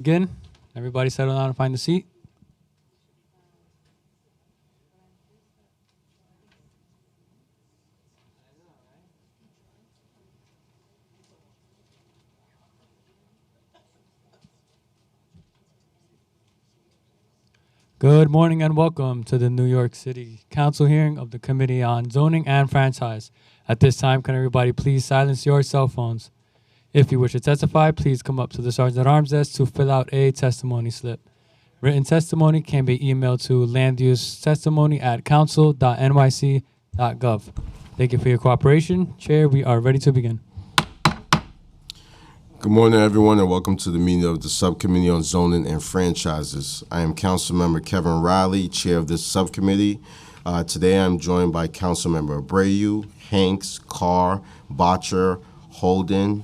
Again, everybody settle down and find a seat. Good morning and welcome to the New York City Council hearing of the Committee on Zoning and Franchise. At this time, can everybody please silence your cell phones? If you wish to testify, please come up to the Sergeant at Arms desk to fill out a testimony slip. Written testimony can be emailed to landusetestimony@council.nyc.gov. Thank you for your cooperation. Chair, we are ready to begin. Good morning, everyone, and welcome to the meeting of the Subcommittee on Zoning and Franchises. I am Councilmember Kevin Riley, chair of this subcommittee. Today I'm joined by Councilmember Abreu, Hanks, Carr, Botcher, Holden.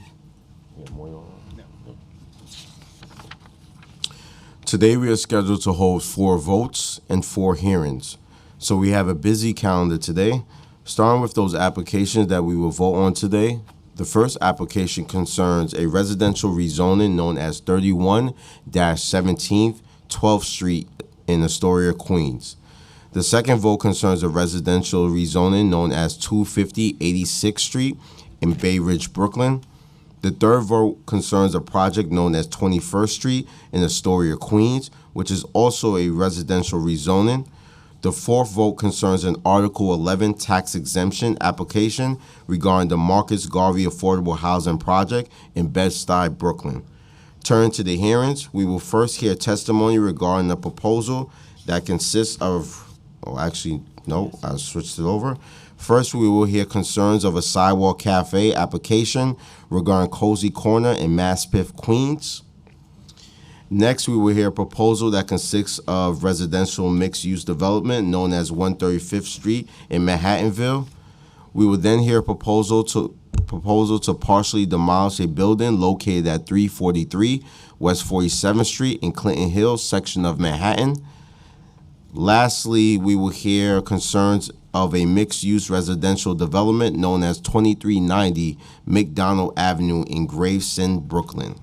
Today we are scheduled to hold 4 votes and 4 hearings. So we have a busy calendar today, starting with those applications that we will vote on today. The first application concerns a residential rezoning known as 31-17th 12th Street in Astoria, Queens. The second vote concerns a residential rezoning known as 250 86th Street in Bay Ridge, Brooklyn. The third vote concerns a project known as 21st Street in Astoria, Queens, which is also a residential rezoning. The fourth vote concerns an Article 11 tax exemption application regarding the Marcus Garvey Affordable Housing Project in Bed-Stuy, Brooklyn. Turning to the hearings, we will first hear testimony regarding a proposal that consists of, I switched it over. First, we will hear concerns of a Sidewalk Cafe application regarding Cozy Corner in Maspeth, Queens. Next, we will hear a proposal that consists of residential mixed-use development known as 135th Street in Manhattanville. We will then hear a proposal to partially demolish a building located at 343 West 47th Street in Clinton Hills, section of Manhattan. Lastly, we will hear concerns of a mixed-use residential development known as 2390 McDonald Avenue in Gravesend, Brooklyn.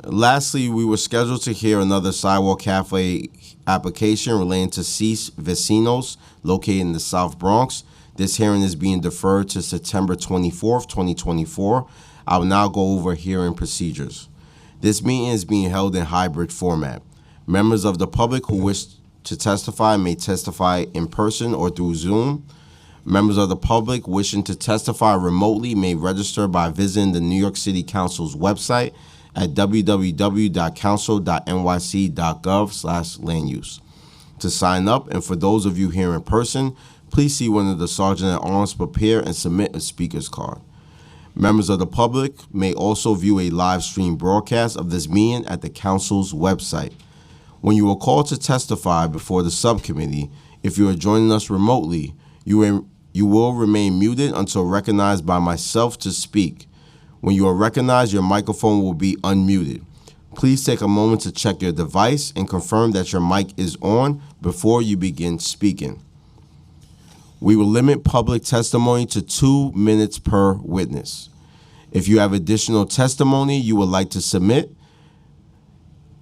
Lastly, we were scheduled to hear another Sidewalk Cafe application relating to Cease Vecinos, located in the South Bronx. This hearing is being deferred to September 24th, 2024. I will now go over hearing procedures. This meeting is being held in hybrid format. Members of the public who wish to testify may testify in person or through Zoom. Members of the public wishing to testify remotely may register by visiting the New York City Council's website at www.council.nyc.gov/landuse. To sign up, and for those of you here in person, please see one of the Sergeant at Arms prepare and submit a speaker's card. Members of the public may also view a live stream broadcast of this meeting at the Council's website. When you are called to testify before the subcommittee, if you are joining us remotely, you will remain muted until recognized by myself to speak. When you are recognized, your microphone will be unmuted. Please take a moment to check your device and confirm that your mic is on before you begin speaking. We will limit public testimony to 2 minutes per witness. If you have additional testimony you would like to submit,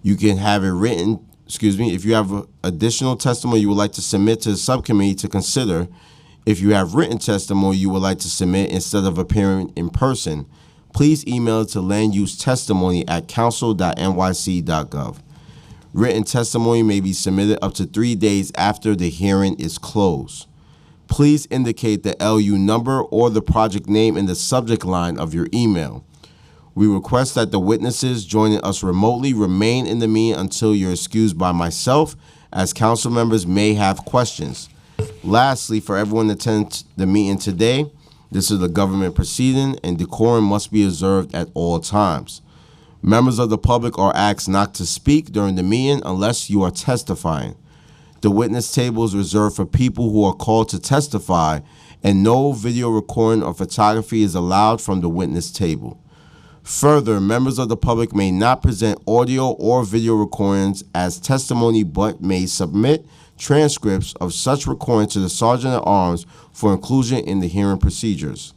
you can have it written, if you have additional testimony you would like to submit to the subcommittee to consider, if you have written testimony you would like to submit instead of appearing in person, please email it to landusetestimony@council.nyc.gov. Written testimony may be submitted up to 3 days after the hearing is closed. Please indicate the LU number or the project name in the subject line of your email. We request that the witnesses joining us remotely remain in the meeting until you're excused by myself, as council members may have questions. Lastly, for everyone attending the meeting today, this is a government proceeding and decorum must be observed at all times. Members of the public are asked not to speak during the meeting unless you are testifying. The witness table is reserved for people who are called to testify, and no video recording or photography is allowed from the witness table. Further, members of the public may not present audio or video recordings as testimony but may submit transcripts of such recording to the Sergeant at Arms for inclusion in the hearing procedures.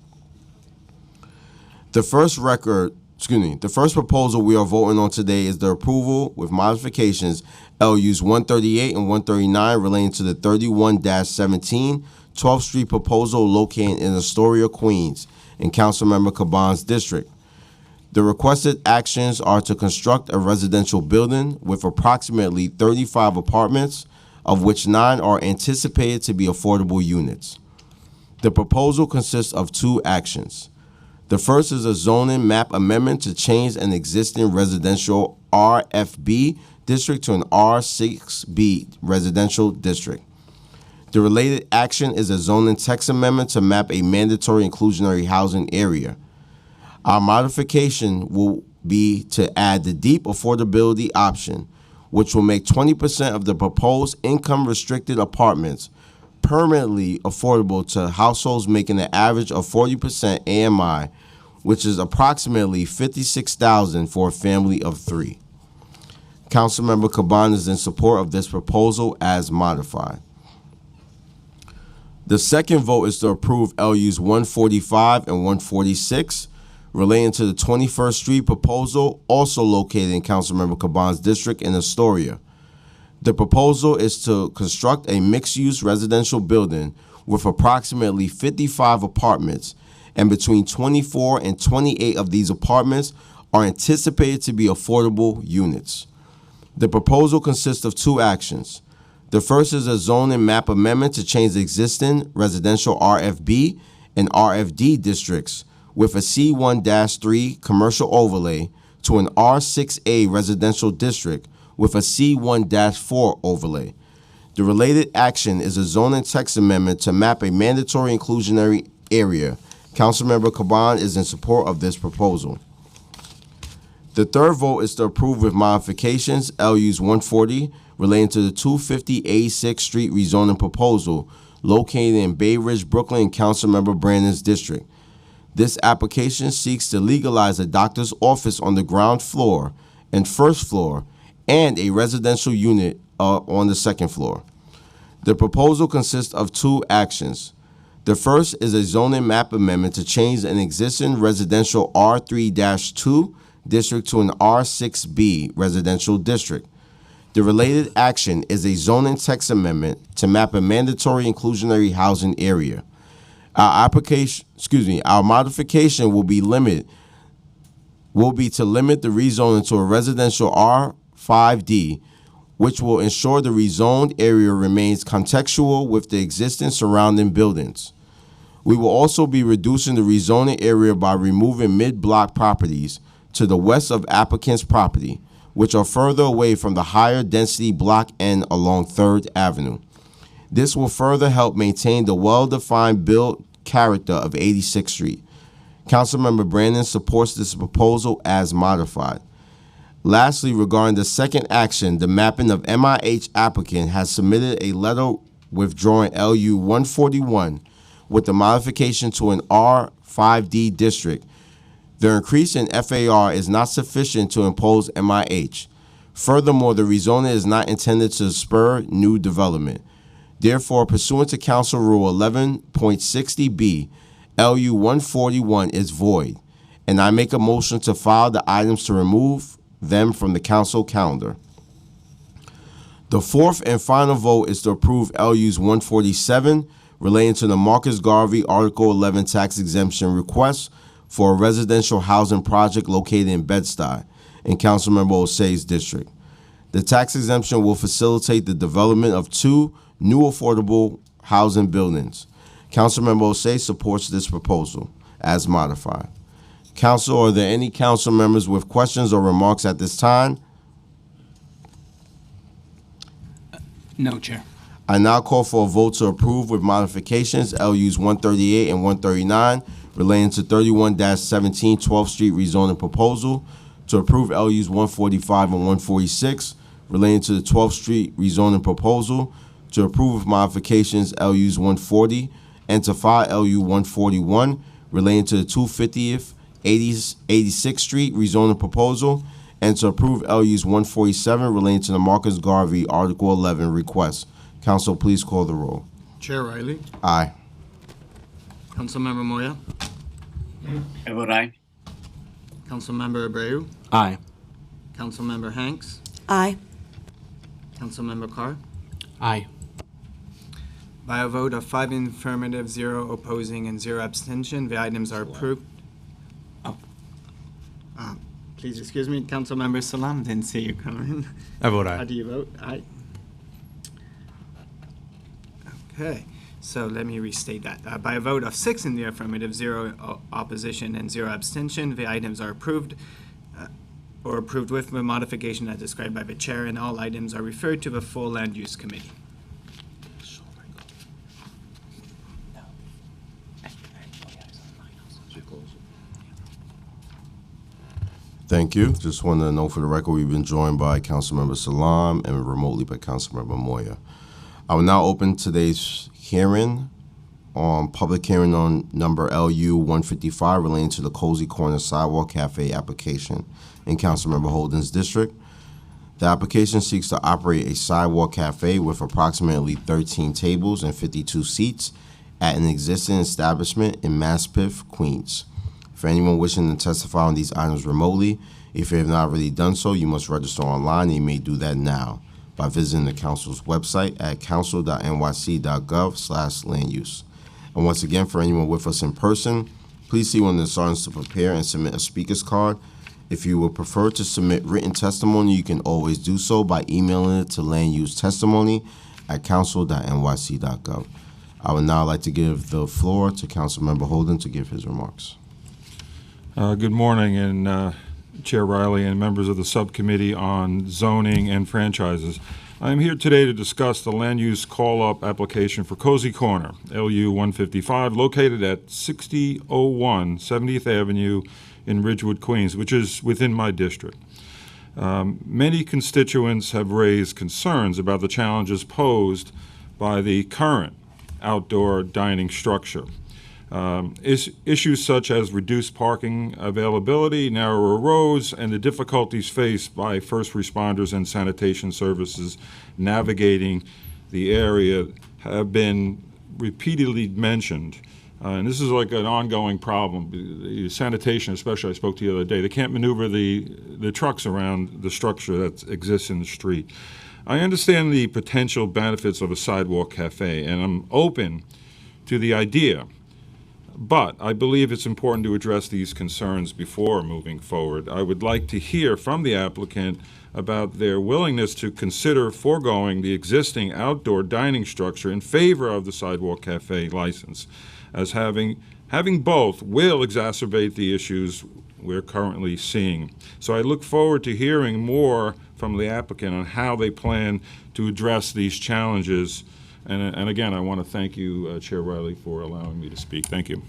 The first proposal we are voting on today is the approval with modifications LUs 138 and 139 relating to the 31-17 12th Street proposal located in Astoria, Queens, in Councilmember Caban's district. The requested actions are to construct a residential building with approximately 35 apartments, of which 9 are anticipated to be affordable units. The proposal consists of 2 actions. The first is a zoning map amendment to change an existing residential RFB district to an R6B residential district. The related action is a zoning text amendment to map a mandatory inclusionary housing area. Our modification will be to add the deep affordability option, which will make 20% of the proposed income-restricted apartments permanently affordable to households making an average of 40% AMI, which is approximately $56,000 for a family of 3. Councilmember Caban is in support of this proposal as modified. The second vote is to approve LUs 145 and 146 relating to the 21st Street proposal, also located in Councilmember Caban's district in Astoria. The proposal is to construct a mixed-use residential building with approximately 55 apartments, and between 24 and 28 of these apartments are anticipated to be affordable units. The proposal consists of 2 actions. The first is a zoning map amendment to change the existing residential RFB and RFD districts with a C1-3 commercial overlay to an R6A residential district with a C1-4 overlay. The related action is a zoning text amendment to map a mandatory inclusionary area. Councilmember Caban is in support of this proposal. The third vote is to approve with modifications LUs 140 relating to the 250 86th Street rezoning proposal located in Bay Ridge, Brooklyn, in Councilmember Brandon's district. This application seeks to legalize a doctor's office on the ground floor and first floor and a residential unit on the second floor. The proposal consists of 2 actions. The first is a zoning map amendment to change an existing residential R3-2 district to an R6B residential district. The related action is a zoning text amendment to map a mandatory inclusionary housing area. Our modification will be to limit the rezoning to a residential R5D, which will ensure the rezoned area remains contextual with the existing surrounding buildings. We will also be reducing the rezoning area by removing mid-block properties to the west of applicant's property, which are further away from the higher density block N along 3rd Avenue. This will further help maintain the well-defined built character of 86th Street. Councilmember Brandon supports this proposal as modified. Lastly, regarding the second action, the mapping of MIH applicant has submitted a letter withdrawing LU 141 with the modification to an R5D district. The increase in FAR is not sufficient to impose MIH. Furthermore, the rezoning is not intended to spur new development. Therefore, pursuant to Council Rule 11.60B, LU 141 is void, and I make a motion to file the items to remove them from the council calendar. The fourth and final vote is to approve LUs 147 relating to the Marcus Garvey Article 11 tax exemption request for a residential housing project located in Bed-Stuy in Councilmember Osei's district. The tax exemption will facilitate the development of 2 new affordable housing buildings. Councilmember Osei supports this proposal as modified. Council, are there any council members with questions or remarks at this time? No, Chair. I now call for a vote to approve with modifications LUs 138 and 139 relating to 31-17 12th Street rezoning proposal, to approve LUs 145 and 146 relating to the 12th Street rezoning proposal, to approve with modifications LUs 140, and to file LU 141 relating to the 250th 86th Street rezoning proposal, and to approve LUs 147 relating to the Marcus Garvey Article 11 request. Council, please call the roll. Chair Riley, Aye. Councilmember Moya, I vote aye. Councilmember Abreu, Aye. Councilmember Hanks, Aye. Councilmember Carr. Aye. By a vote of 5 in affirmative, 0 opposing, and 0 abstention, the items are approved. Oh. Please excuse me, Councilmember Salam, didn't see you coming. I vote How aye. do you vote? Aye. Okay, so let me restate that. By a vote of 6 in the affirmative, 0 opposition, and 0 abstention, the items are approved or approved with the modification as described by the chair, and all items are referred to the full Land Use Committee. Thank you. Just wanted to know for the record, we've been joined by Councilmember Salam and remotely by Councilmember Moya. I will now open today's hearing on public hearing on number LU 155 relating to the Cozy Corner Sidewalk Cafe application in Councilmember Holden's district. The application seeks to operate a sidewalk cafe with approximately 13 tables and 52 seats at an existing establishment in Maspeth, Queens. For anyone wishing to testify on these items remotely, if you have not already done so, you must register online, and you may do that now by visiting the council's website at council.nyc.gov/landuse. And once again, for anyone with us in person, please see one of the sergeants to prepare and submit a speaker's card. If you would prefer to submit written testimony, you can always do so by emailing it to landusetestimony@council.nyc.gov. I would now like to give the floor to Councilmember Holden to give his remarks. Good morning, and Chair Riley and members of the Subcommittee on Zoning and Franchises. I am here today to discuss the land use call-up application for Cozy Corner, LU 155, located at 6001 70th Avenue in Ridgewood, Queens, which is within my district. Many constituents have raised concerns about the challenges posed by the current outdoor dining structure. Issues such as reduced parking availability, narrower roads, and the difficulties faced by first responders and sanitation services navigating the area have been repeatedly mentioned. And this is like an ongoing problem. The sanitation, especially, I spoke to the other day, they can't maneuver the trucks around the structure that exists in the street. I understand the potential benefits of a sidewalk cafe, and I'm open to the idea. But I believe it's important to address these concerns before moving forward. I would like to hear from the applicant about their willingness to consider foregoing the existing outdoor dining structure in favor of the sidewalk cafe license, as having both will exacerbate the issues we're currently seeing. So I look forward to hearing more from the applicant on how they plan to address these challenges. And again, I want to thank you, Chair Riley, for allowing me to speak. Thank you.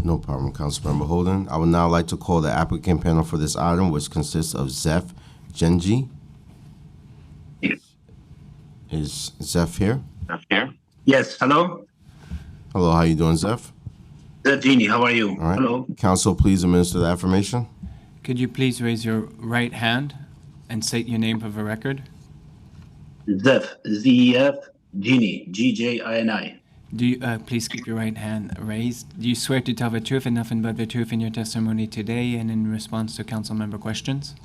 No problem, Councilmember Holden. I would now like to call the applicant panel for this item, which consists of Zeph Genji. Is Zeph here? Yes, hello? Hello, how you doing, Zeph? Genie, how are you? All right. Hello? Council, please administer the affirmation. Could you please raise your right hand and state your name for the record? Zeph, Z-E-F, Genie, G-J-I-N-I. Do you, please keep your right hand raised. Do you swear to tell the truth and nothing but the truth in your testimony today and in response to council member questions?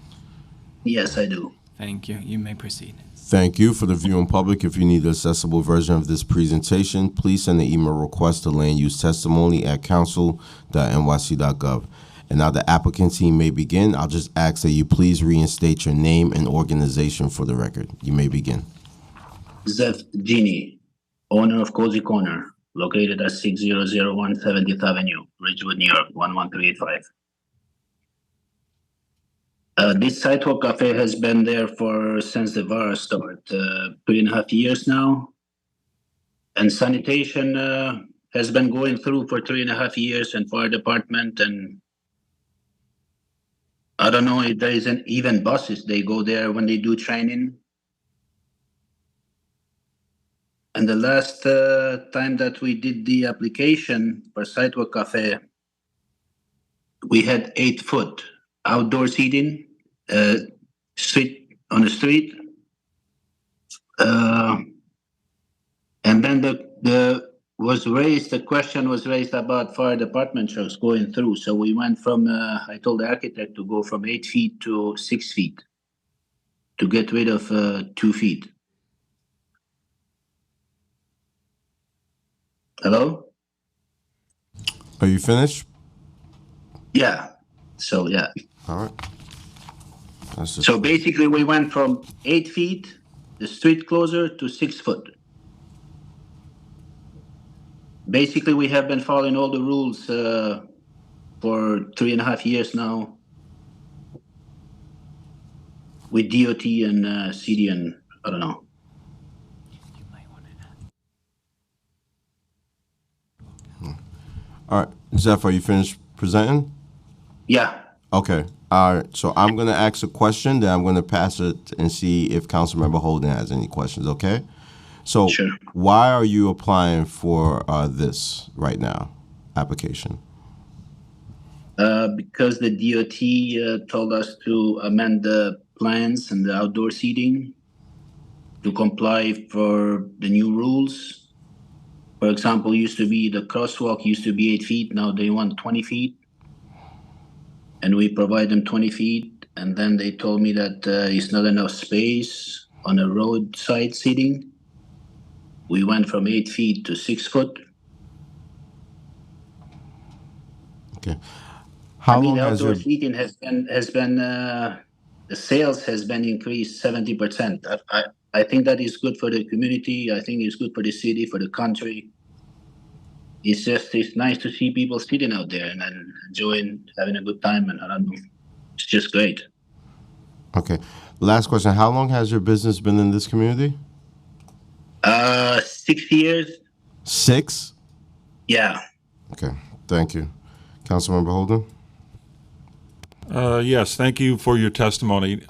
Yes, I do. Thank you. You may proceed. Thank you. For the viewing public, if you need the accessible version of this presentation, please send an email request to landusetestimony@council.nyc.gov. And now the applicant team may begin. I'll just ask that you please reinstate your name and organization for the record. You may begin. Zeph Genie, owner of Cozy Corner, located at 6001 70th Avenue, Ridgewood, New York, 11385. This sidewalk cafe has been there since the VAR started, 3.5 years now. And sanitation has been going through for 3.5 years, and fire department, and I don't know if there isn't even buses. They go there when they do training. And the last time that we did the application for sidewalk cafe, we had 8-foot outdoor seating, street on the street. And then the question was raised about fire department trucks going through. So we went from, I told the architect to go from 8 feet to 6 feet to get rid of 2 feet. Hello? Are you finished? Yeah. So, yeah. All right. That's just, So basically, we went from 8 feet, the street closer, to 6 foot. Basically, we have been following all the rules for 3.5 years now with DOT and city and I don't know. all right. Zeph, are you finished presenting? Yeah. Okay. All right. So I'm going to ask a question, then I'm going to pass it and see if Councilmember Holden has any questions, okay? So Sure. why are you applying for this right now, application? Because the DOT told us to amend the plans and the outdoor seating to comply for the new rules. For example, the crosswalk used to be 8 feet, now they want 20 feet. And we provide them 20 feet, and then they told me that it's not enough space on a roadside seating. We went from 8 feet to 6 foot. Okay. How long the has outdoor your seating has been the sales has been increased 70%. I think that is good for the community. I think it's good for the city, for the country. It's nice to see people sitting out there and enjoying, having a good time, and I don't know, it's just great. Okay. Last question. How long has your business been in this community? 6 years. 6? Yeah. Okay. Thank you. Councilmember Holden? Yes, thank you for your testimony.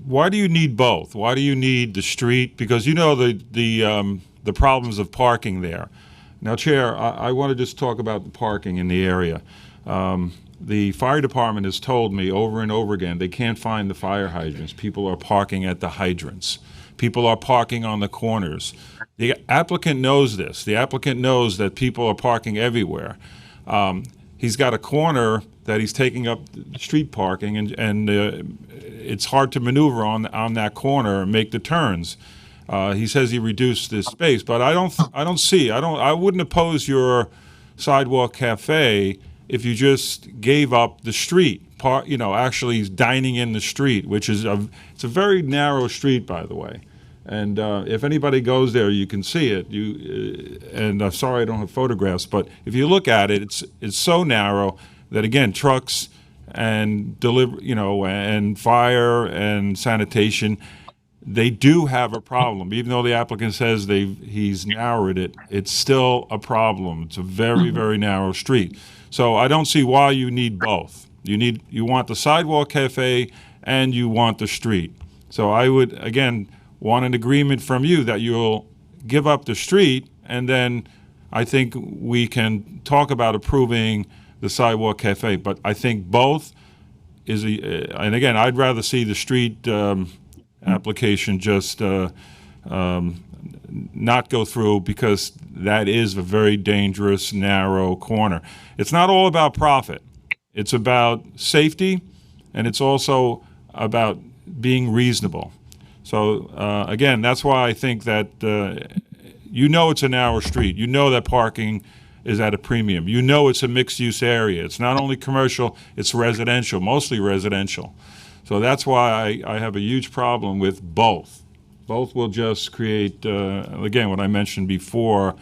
Why do you need both? Why do you need the street? Because you know the problems of parking there. Now, Chair, I want to just talk about the parking in the area. The fire department has told me over and over again they can't find the fire hydrants. People are parking at the hydrants. People are parking on the corners. The applicant knows this. The applicant knows that people are parking everywhere. He's got a corner that he's taking up street parking, and it's hard to maneuver on that corner and make the turns. He says he reduced this space, but I wouldn't oppose your sidewalk cafe if you just gave up the street, actually dining in the street, which is it's a very narrow street, by the way. And if anybody goes there, you can see it. And I'm sorry I don't have photographs, but if you look at it, it's so narrow that, again, trucks and and fire and sanitation, they do have a problem. Even though the applicant says he's narrowed it, it's still a problem. It's a very, very narrow street. So I don't see why you need both. You want the sidewalk cafe and you want the street. So I would, again, want an agreement from you that you'll give up the street, and then I think we can talk about approving the sidewalk cafe. But I think both is and again, I'd rather see the street application just not go through, because that is a very dangerous, narrow corner. It's not all about profit. It's about safety, and it's also about being reasonable. So again, that's why I think that it's a narrow street. You know that parking is at a premium. You know it's a mixed-use area. It's not only commercial, it's residential, mostly residential. So that's why I have a huge problem with both. Both will just create, again, what I mentioned before,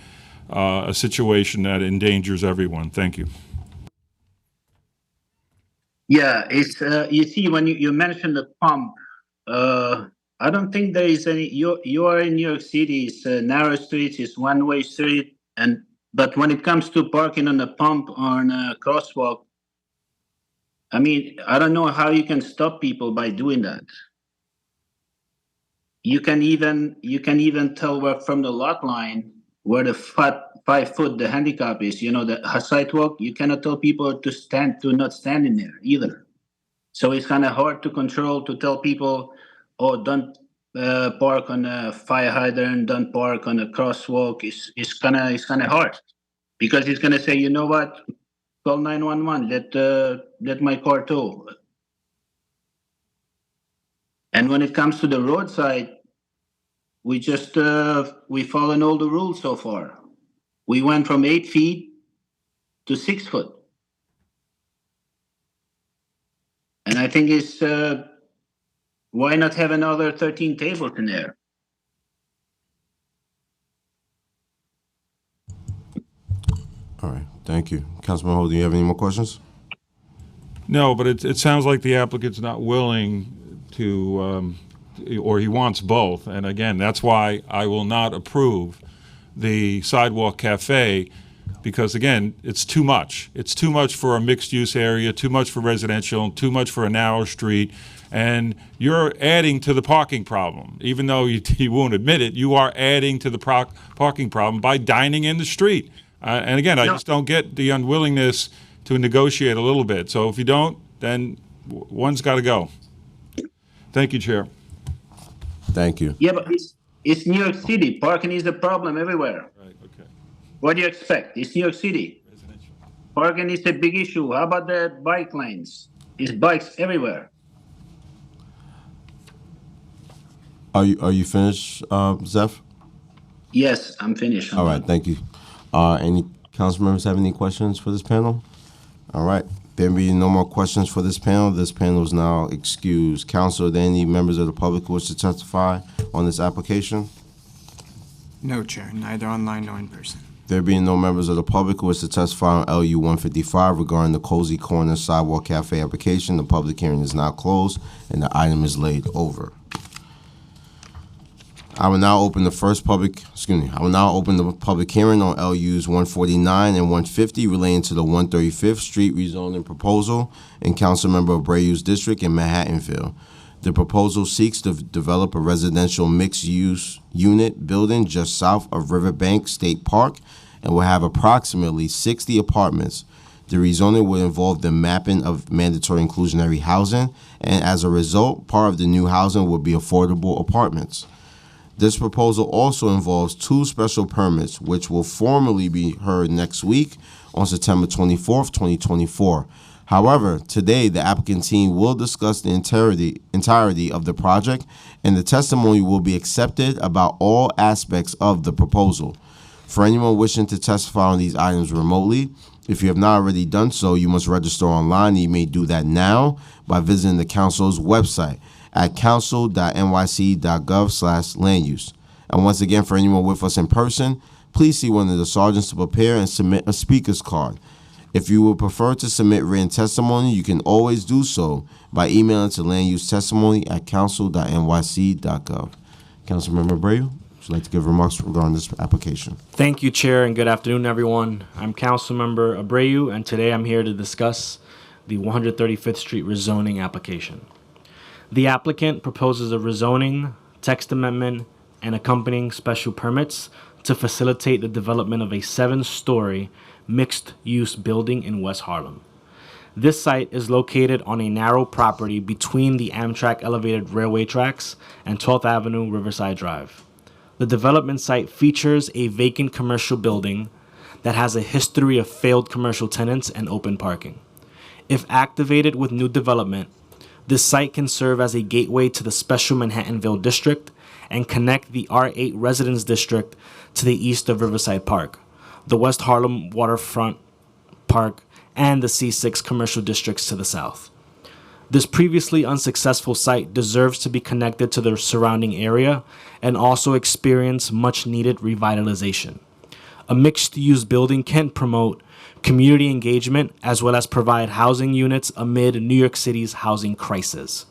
a situation that endangers everyone. Thank you. Yeah, it's you see, when you mentioned the pump, I don't think there is any. You are in New York City. It's narrow streets. It's one-way street, but when it comes to parking on a pump or on a crosswalk, I mean, I don't know how you can stop people by doing that. You can even tell from the lot line where the 5 foot the handicap is. The sidewalk. You cannot tell people to not stand in there either. So it's kind of hard to control, to tell people, oh, don't park on a fire hydrant, don't park on a crosswalk. It's kind of hard because he's gonna say, you know what, call 911. Let my car tow. And when it comes to the roadside, we just we following all the rules so far. We went from 8 feet to 6 foot, and I think it's why not have another 13 tables in there? All right, thank you. Councilman Ho, do you have any more questions? No, but it sounds like the applicant's not willing to, or he wants both. And again, that's why I will not approve the sidewalk cafe, because again, it's too much. It's too much for a mixed-use area, too much for residential, too much for a narrow street, and you're adding to the parking problem. Even though you won't admit it, you are adding to the parking problem by dining in the street. And again, I just don't get the unwillingness to negotiate a little bit. So if you don't, then one's got to go. Thank you, Chair. Thank you. Yeah, but it's New York City. Parking is a problem everywhere. Right, okay. What do you expect? It's New York City. Parking is a big issue. How about the bike lanes? There's bikes everywhere. Are you finished, Zeph? Yes, I'm finished. All right, thank you. Any council members have any questions for this panel? All right, there being no more questions for this panel is now excused. Council, are there any members of the public who wish to testify on this application? No, Chair, neither online nor in person. There being no members of the public who wish to testify on LU 155 regarding the Cozy Corner Sidewalk Cafe application, the public hearing is now closed and the item is laid over. I will now open the public hearing on LUs 149 and 150 relating to the 135th Street rezoning proposal in Councilmember Abreu's district in Manhattanville. The proposal seeks to develop a residential mixed-use unit building just south of Riverbank State Park and will have approximately 60 apartments. The rezoning will involve the mapping of mandatory inclusionary housing, and as a result, part of the new housing will be affordable apartments. This proposal also involves 2 special permits, which will formally be heard next week on September 24th, 2024. However, today the applicant team will discuss the entirety of the project, and the testimony will be accepted about all aspects of the proposal. For anyone wishing to testify on these items remotely, if you have not already done so, you must register online. You may do that now by visiting the council's website at council.nyc.gov/landuse. And once again, for anyone with us in person, please see one of the sergeants to prepare and submit a speaker's card. If you would prefer to submit written testimony, you can always do so by emailing to landusetestimony@council.nyc.gov. Councilmember Abreu, would you like to give remarks regarding this application? Thank you, Chair, and good afternoon, everyone. I'm Councilmember Abreu, and today I'm here to discuss the 135th Street rezoning application. The applicant proposes a rezoning, text amendment, and accompanying special permits to facilitate the development of a 7-story mixed-use building in West Harlem. This site is located on a narrow property between the Amtrak elevated railway tracks and 12th Avenue Riverside Drive. The development site features a vacant commercial building that has a history of failed commercial tenants and open parking. If activated with new development, this site can serve as a gateway to the special Manhattanville district and connect the R8 Residence District to the east of Riverside Park, the West Harlem Waterfront Park, and the C6 commercial districts to the south. This previously unsuccessful site deserves to be connected to the surrounding area and also experience much-needed revitalization. A mixed-use building can promote community engagement as well as provide housing units amid New York City's housing crisis.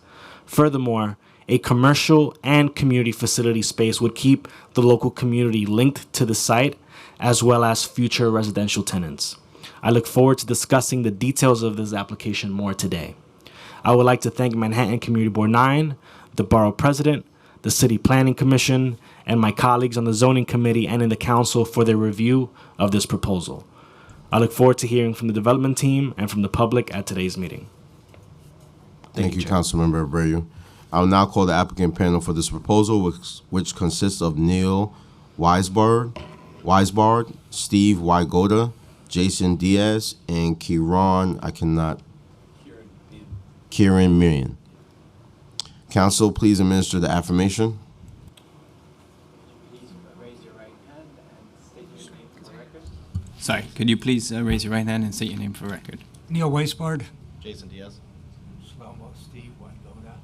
Furthermore, a commercial and community facility space would keep the local community linked to the site as well as future residential tenants. I look forward to discussing the details of this application more today. I would like to thank Manhattan Community Board 9, the Borough President, the City Planning Commission, and my colleagues on the Zoning Committee and in the Council for their review of this proposal. I look forward to hearing from the development team and from the public at today's meeting. Thank you, Chair. Councilmember Abreu. I will now call the applicant panel for this proposal, which consists of Neil Weisbard, Steve Wygoda, Jason Diaz, and Kieran Meehan. Council, please administer the affirmation. Sorry, could you please raise your right hand and state your name for record? Neil Weisbard. Jason Diaz. Shlomo Steve Wygoda.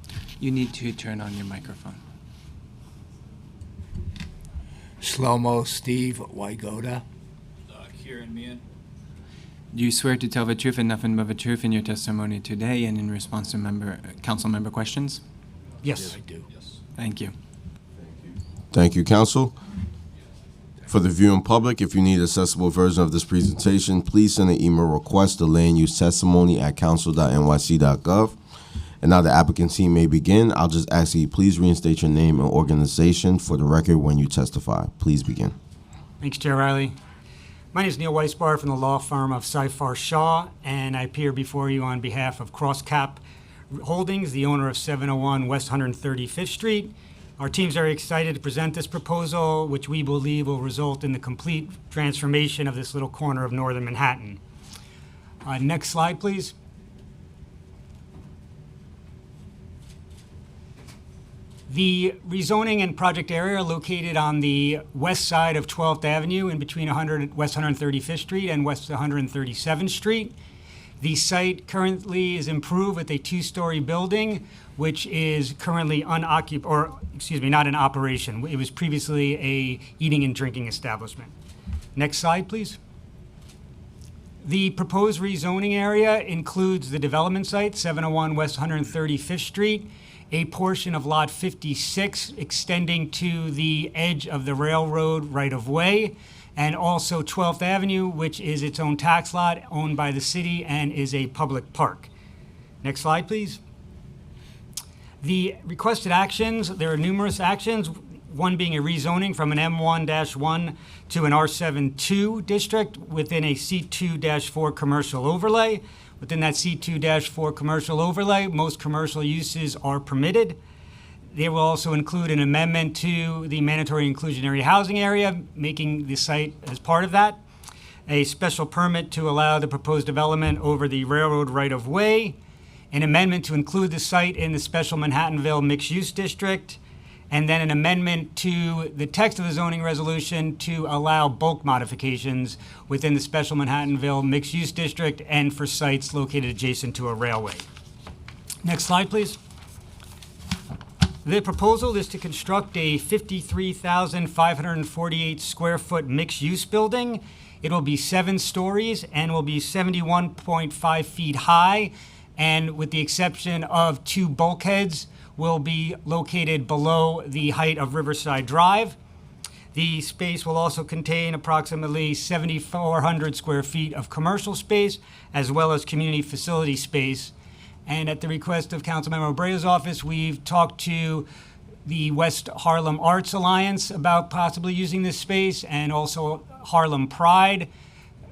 You need to turn on your microphone. Shlomo Steve Wygoda. Kieran Meehan. Do you swear to tell the truth and nothing but the truth in your testimony today and in response to council member questions? Yes, I do. Thank you. Thank you, Council. For the viewing public, if you need accessible version of this presentation, please send an email request to landustetestimony@council.nyc.gov. And now the applicant team may begin. I'll just ask that you please reinstate your name and organization for the record when you testify. Please begin. Thanks, Chair Riley. My name is Neil Weisbard from the law firm of Seyfarth Shaw, and I appear before you on behalf of CrossCap Holdings, the owner of 701 West 135th Street. Our team's very excited to present this proposal, which we believe will result in the complete transformation of this little corner of northern Manhattan. Next slide, please. The rezoning and project area are located on the west side of 12th Avenue in between West 135th Street and West 137th Street. The site currently is improved with a two-story building, which is currently not in operation. It was previously a eating and drinking establishment. Next slide, please. The proposed rezoning area includes the development site, 701 West 135th Street, a portion of Lot 56 extending to the edge of the railroad right-of-way, and also 12th Avenue, which is its own tax lot owned by the city and is a public park. Next slide, please. The requested actions, there are numerous actions, one being a rezoning from an M1-1 to an R7-2 district within a C2-4 commercial overlay. Within that C2-4 commercial overlay, most commercial uses are permitted. They will also include an amendment to the mandatory inclusionary housing area, making the site as part of that. A special permit to allow the proposed development over the railroad right-of-way. An amendment to include the site in the special Manhattanville mixed-use district. And then an amendment to the text of the zoning resolution to allow bulk modifications within the special Manhattanville mixed-use district and for sites located adjacent to a railway. Next slide, please. The proposal is to construct a 53,548 square foot mixed-use building. It will be 7 stories and will be 71.5 feet high, and with the exception of 2 bulkheads, will be located below the height of Riverside Drive. The space will also contain approximately 7,400 square feet of commercial space, as well as community facility space. And at the request of Councilmember Abreu's office, we've talked to the West Harlem Arts Alliance about possibly using this space, and also Harlem Pride.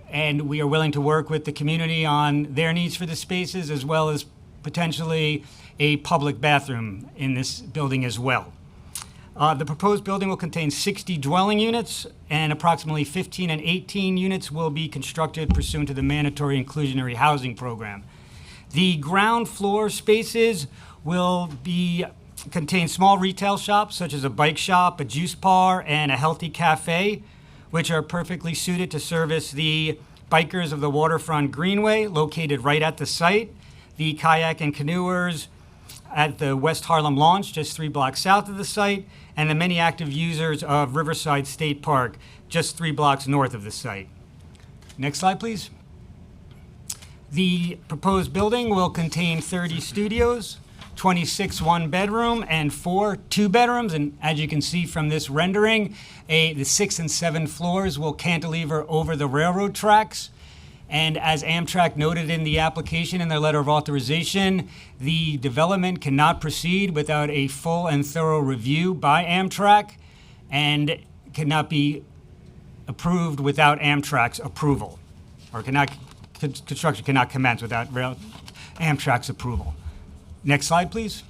And we are willing to work with the community on their needs for the spaces, as well as potentially a public bathroom in this building as well. The proposed building will contain 60 dwelling units, and approximately 15 and 18 units will be constructed pursuant to the mandatory inclusionary housing program. The ground floor spaces will contain small retail shops such as a bike shop, a juice bar, and a healthy cafe, which are perfectly suited to service the bikers of the Waterfront Greenway located right at the site, the kayak and canoers at the West Harlem Launch just 3 blocks south of the site, and the many active users of Riverside State Park just 3 blocks north of the site. Next slide, please. The proposed building will contain 30 studios, 26 one-bedroom, and 4 two-bedrooms. And as you can see from this rendering, the 6th and 7th floors will cantilever over the railroad tracks. And as Amtrak noted in the application in their letter of authorization, the development cannot proceed without a full and thorough review by Amtrak, and cannot be approved without Amtrak's approval, or construction cannot commence without Amtrak's approval. Next slide, please.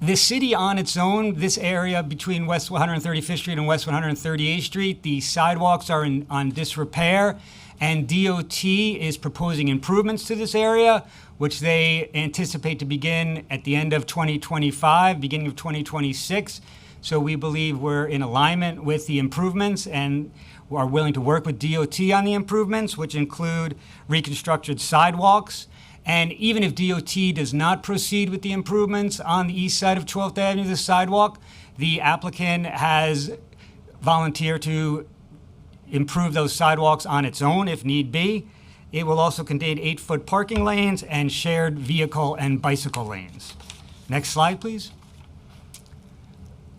The city on its own, this area between West 135th Street and West 138th Street, the sidewalks are on disrepair, and DOT is proposing improvements to this area, which they anticipate to begin at the end of 2025, beginning of 2026. So we believe we're in alignment with the improvements and are willing to work with DOT on the improvements, which include reconstructed sidewalks. And even if DOT does not proceed with the improvements on the east side of 12th Avenue, the sidewalk, the applicant has volunteered to improve those sidewalks on its own if need be. It will also contain 8-foot parking lanes and shared vehicle and bicycle lanes. Next slide, please.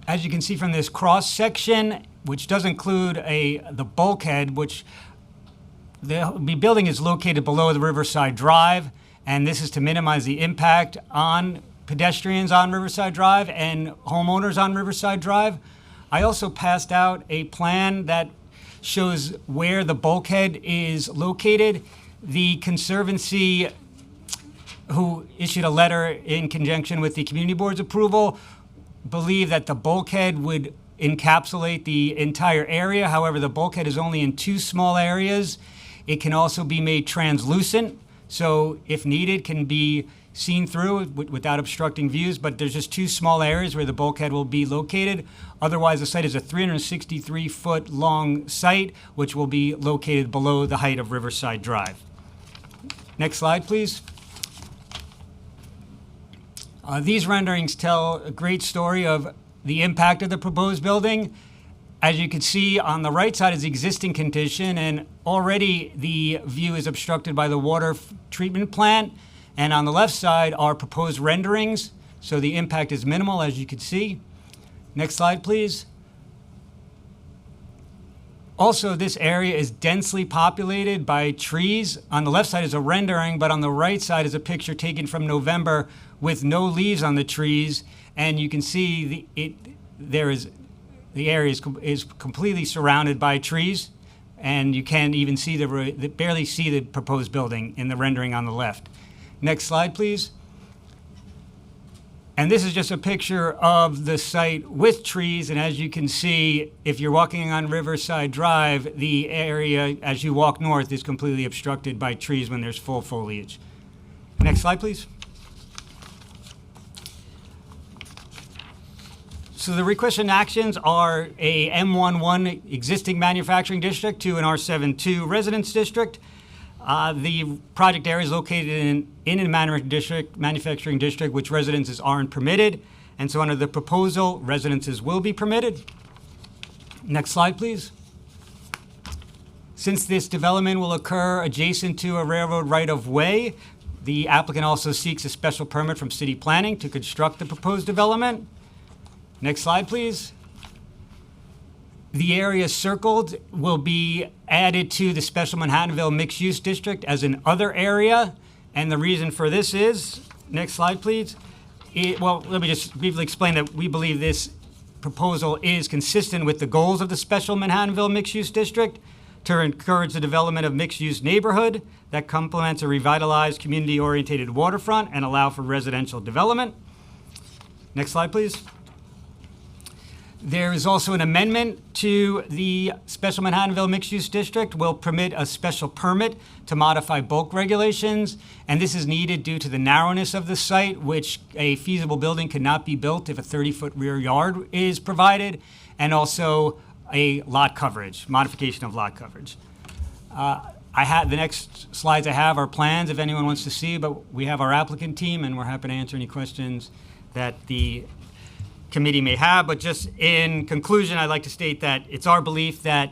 As you can see from this cross section, which does include the bulkhead, which the building is located below the Riverside Drive, and this is to minimize the impact on pedestrians on Riverside Drive and homeowners on Riverside Drive. I also passed out a plan that shows where the bulkhead is located. The Conservancy, who issued a letter in conjunction with the Community Board's approval, believe that the bulkhead would encapsulate the entire area. However, the bulkhead is only in 2 small areas. It can also be made translucent, so if needed, can be seen through without obstructing views, but there's just 2 small areas where the bulkhead will be located. Otherwise, the site is a 363-foot long site, which will be located below the height of Riverside Drive. Next slide, please. These renderings tell a great story of the impact of the proposed building. As you can see, on the right side is the existing condition, and already the view is obstructed by the water treatment plant. And on the left side are proposed renderings, so the impact is minimal, as you can see. Next slide, please. Also, this area is densely populated by trees. On the left side is a rendering, but on the right side is a picture taken from November with no leaves on the trees, and you can see the area is completely surrounded by trees, and you can't even see barely see the proposed building in the rendering on the left. Next slide, please. And this is just a picture of the site with trees, and as you can see, if you're walking on Riverside Drive, the area as you walk north is completely obstructed by trees when there's full foliage. Next slide, please. So the requested actions are a M11 existing manufacturing district to an R72 residence district. The project area is located in a manufacturing district which residences aren't permitted, and so under the proposal, residences will be permitted. Next slide, please. Since this development will occur adjacent to a railroad right-of-way, the applicant also seeks a special permit from city planning to construct the proposed development. Next slide, please. The area circled will be added to the Special Manhattanville Mixed-Use District as an other area, and the reason for this is, next slide, please. Let me just briefly explain that we believe this proposal is consistent with the goals of the Special Manhattanville Mixed-Use District to encourage the development of mixed-use neighborhood that complements a revitalized, community-oriented waterfront and allow for residential development. Next slide, please. There is also an amendment to the Special Manhattanville Mixed-Use District will permit a special permit to modify bulk regulations, and this is needed due to the narrowness of the site, which a feasible building cannot be built if a 30-foot rear yard is provided, and also a lot coverage, modification of lot coverage. The next slides I have are plans if anyone wants to see, but we have our applicant team, and we're happy to answer any questions that the committee may have, but just in conclusion, I'd like to state that it's our belief that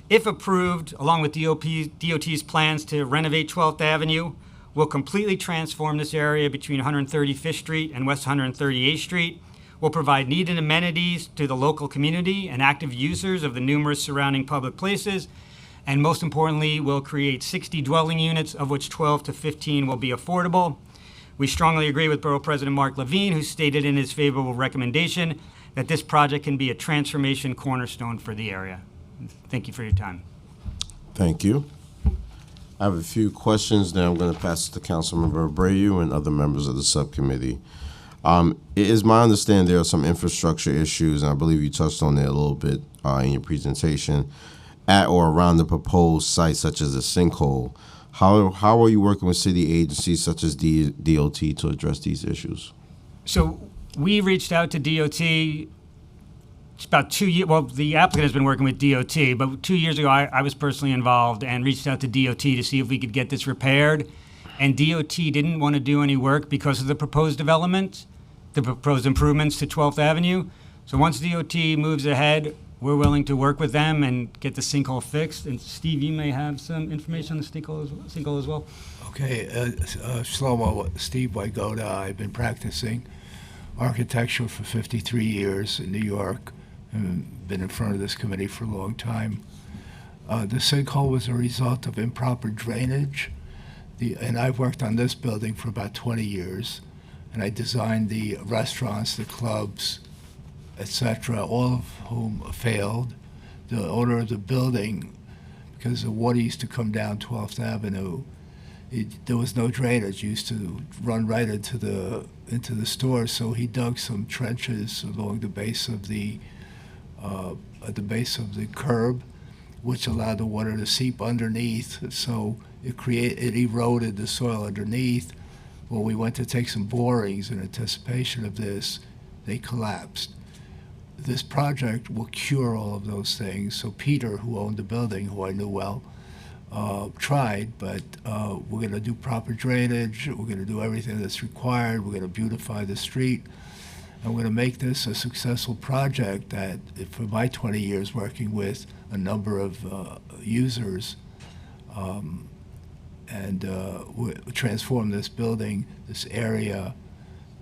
if approved, along with DOT's plans to renovate 12th Avenue, will completely transform this area between 135th Street and West 138th Street, will provide needed amenities to the local community and active users of the numerous surrounding public places, and most importantly, will create 60 dwelling units, of which 12 to 15 will be affordable. We strongly agree with Borough President Mark Levine, who stated in his favorable recommendation that this project can be a transformation cornerstone for the area. Thank you for your time. Thank you. I have a few questions, then I'm going to pass it to Councilmember Abreu and other members of the subcommittee. It is my understanding there are some infrastructure issues, and I believe you touched on it a little bit in your presentation, at or around the proposed site, such as a sinkhole. How are you working with city agencies such as DOT to address these issues? So we reached out to DOT. It's about 2 years. Well, the applicant has been working with DOT, but 2 years ago, I was personally involved and reached out to DOT to see if we could get this repaired. And DOT didn't want to do any work because of the proposed development, the proposed improvements to 12th Avenue. So once DOT moves ahead, we're willing to work with them and get the sinkhole fixed. And Steve, you may have some information on the sinkhole as well. Okay, Shlomo, Steve Wygoda. I've been practicing architecture for 53 years in New York. I've been in front of this committee for a long time. The sinkhole was a result of improper drainage. And I've worked on this building for about 20 years. And I designed the restaurants, the clubs, etc., all of whom failed. The owner of the building, because the water used to come down 12th Avenue, there was no drainage. It used to run right into the store, so he dug some trenches along the base of the curb, which allowed the water to seep underneath. So it eroded the soil underneath. When we went to take some borings in anticipation of this, they collapsed. This project will cure all of those things. So Peter, who owned the building, who I knew well, tried, but we're going to do proper drainage. We're going to do everything that's required. We're going to beautify the street. And we're going to make this a successful project that, for my 20 years working with a number of users, we transform this building, this area,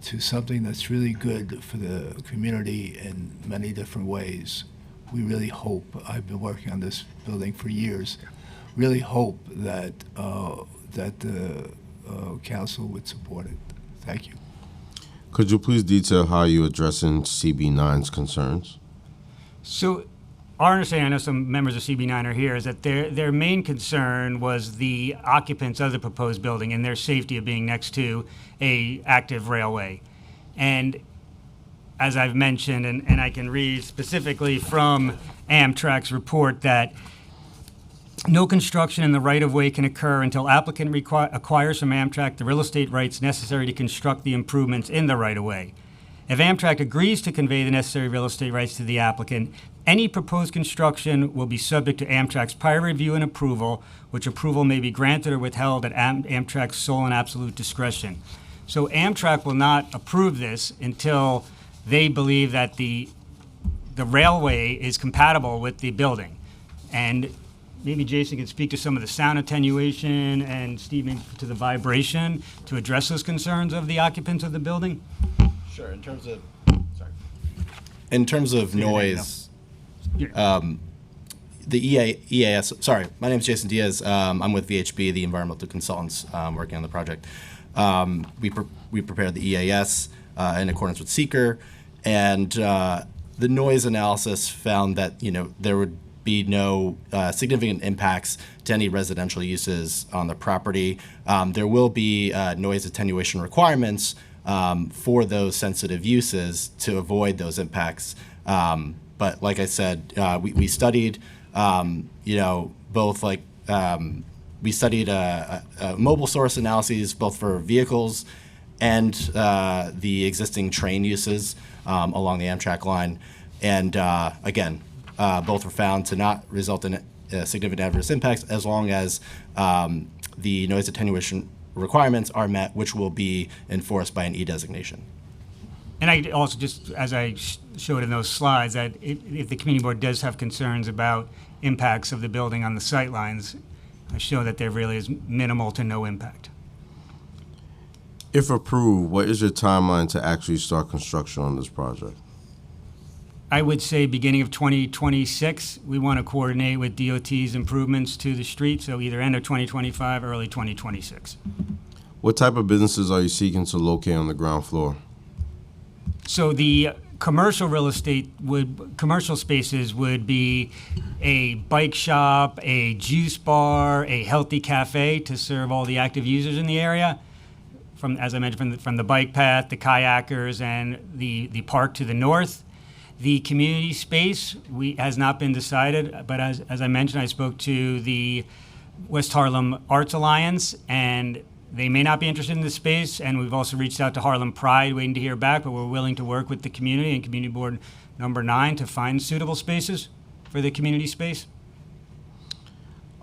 to something that's really good for the community in many different ways. We really hope, I've been working on this building for years, really hope that the council would support it. Thank you. Could you please detail how you're addressing CB9's concerns? So our understanding, I know some members of CB9 are here, is that their main concern was the occupants of the proposed building and their safety of being next to a active railway. And as I've mentioned, and I can read specifically from Amtrak's report, that no construction in the right-of-way can occur until applicant acquires from Amtrak the real estate rights necessary to construct the improvements in the right-of-way. If Amtrak agrees to convey the necessary real estate rights to the applicant, any proposed construction will be subject to Amtrak's prior review and approval, which approval may be granted or withheld at Amtrak's sole and absolute discretion. So Amtrak will not approve this until they believe that the railway is compatible with the building. And maybe Jason can speak to some of the sound attenuation and Steve maybe to the vibration to address those concerns of the occupants of the building. Sure. In terms of noise, the EAS. Sorry, my name is Jason Diaz. I'm with VHB, the environmental consultants working on the project. We prepared the EAS in accordance with Seeker, and the noise analysis found that there would be no significant impacts to any residential uses on the property. There will be noise attenuation requirements for those sensitive uses to avoid those impacts. But like I said, we studied, both we studied mobile source analyses both for vehicles and the existing train uses along the Amtrak line. And again, both were found to not result in significant adverse impacts as long as the noise attenuation requirements are met, which will be enforced by an E-designation. And I also just, as I showed in those slides, that if the community board does have concerns about impacts of the building on the sight lines, I show that there really is minimal to no impact. If approved, what is your timeline to actually start construction on this project? I would say beginning of 2026. We want to coordinate with DOT's improvements to the street, so either end of 2025, early 2026. What type of businesses are you seeking to locate on the ground floor? So the commercial commercial spaces would be a bike shop, a juice bar, a healthy cafe to serve all the active users in the area. from, as I mentioned, from the bike path, the kayakers, and the park to the north. The community space has not been decided, but as I mentioned, I spoke to the West Harlem Arts Alliance, and they may not be interested in the space, and we've also reached out to Harlem Pride, waiting to hear back, but we're willing to work with the community and Community Board number 9 to find suitable spaces for the community space.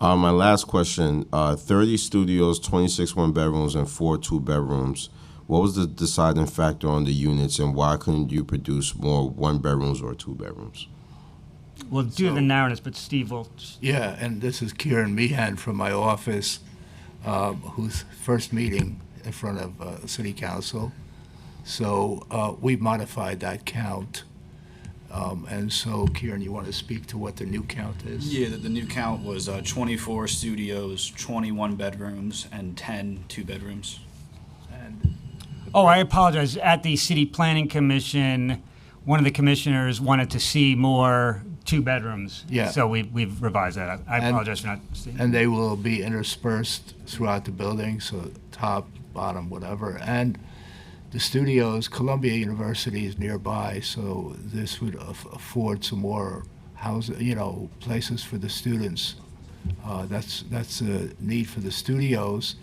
My last question, 30 studios, 26 one-bedrooms, and 4 two-bedrooms. What was the deciding factor on the units, and why couldn't you produce more one-bedrooms or two-bedrooms? Well, due to the narrowness, but Steve will. Yeah, and this is Kieran Meehan from my office, whose first meeting in front of City Council. So we've modified that count. And so, Kieran, you want to speak to what the new count is? Yeah, the new count was 24 studios, 21 bedrooms, and 10 two-bedrooms. And Oh, I apologize. At the City Planning Commission, one of the commissioners wanted to see more two bedrooms. Yeah. So we've revised that. I apologize for not seeing. and they will be interspersed throughout the building, so top, bottom, whatever. And the studios, Columbia University is nearby, so this would afford some more places for the students. That's a need for the studios,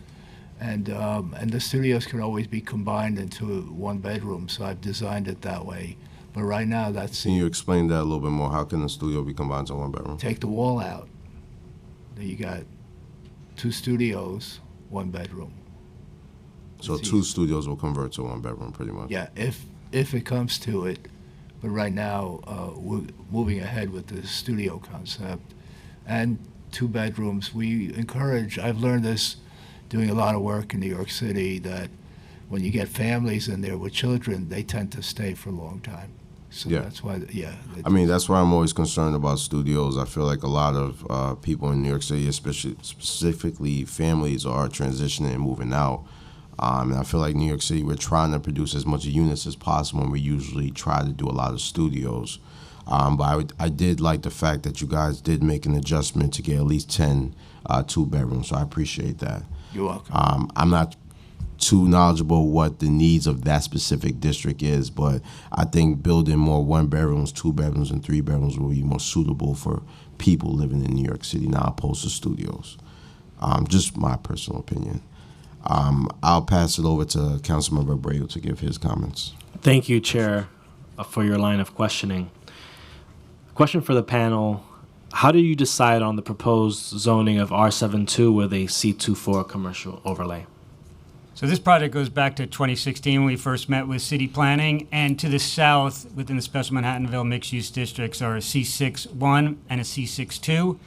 and the studios can always be combined into one bedroom. So I've designed it that way. But right now, that's Can you explain that a little bit more? How can the studio be combined to one bedroom? take the wall out. Then you got 2 studios, 1 bedroom. So It's 2 easy. studios will convert to one bedroom, pretty much. Yeah, if it comes to it. But right now, we're moving ahead with the studio concept. And 2 bedrooms, we encourage, I've learned this doing a lot of work in New York City, that when you get families in there with children, they tend to stay for a long time. So Yeah. that's why, I mean, that's why I'm always concerned about studios. I feel like a lot of people in New York City, especially specifically families, are transitioning and moving out. And I feel like New York City, we're trying to produce as much units as possible, and we usually try to do a lot of studios. But I did like the fact that you guys did make an adjustment to get at least 10 two-bedrooms, so I appreciate that. you're welcome. I'm not too knowledgeable what the needs of that specific district is, but I think building more 1 bedrooms, 2 bedrooms, and 3 bedrooms will be more suitable for people living in New York City now opposed to studios. Just my personal opinion. I'll pass it over to Councilmember Abreu to give his comments. Thank you, Chair, for your line of questioning. Question for the panel. How do you decide on the proposed zoning of R72 with a C24 commercial overlay? So this project goes back to 2016 when we first met with city planning, and to the south within the Special Manhattanville mixed-use districts are a C61 and a C62.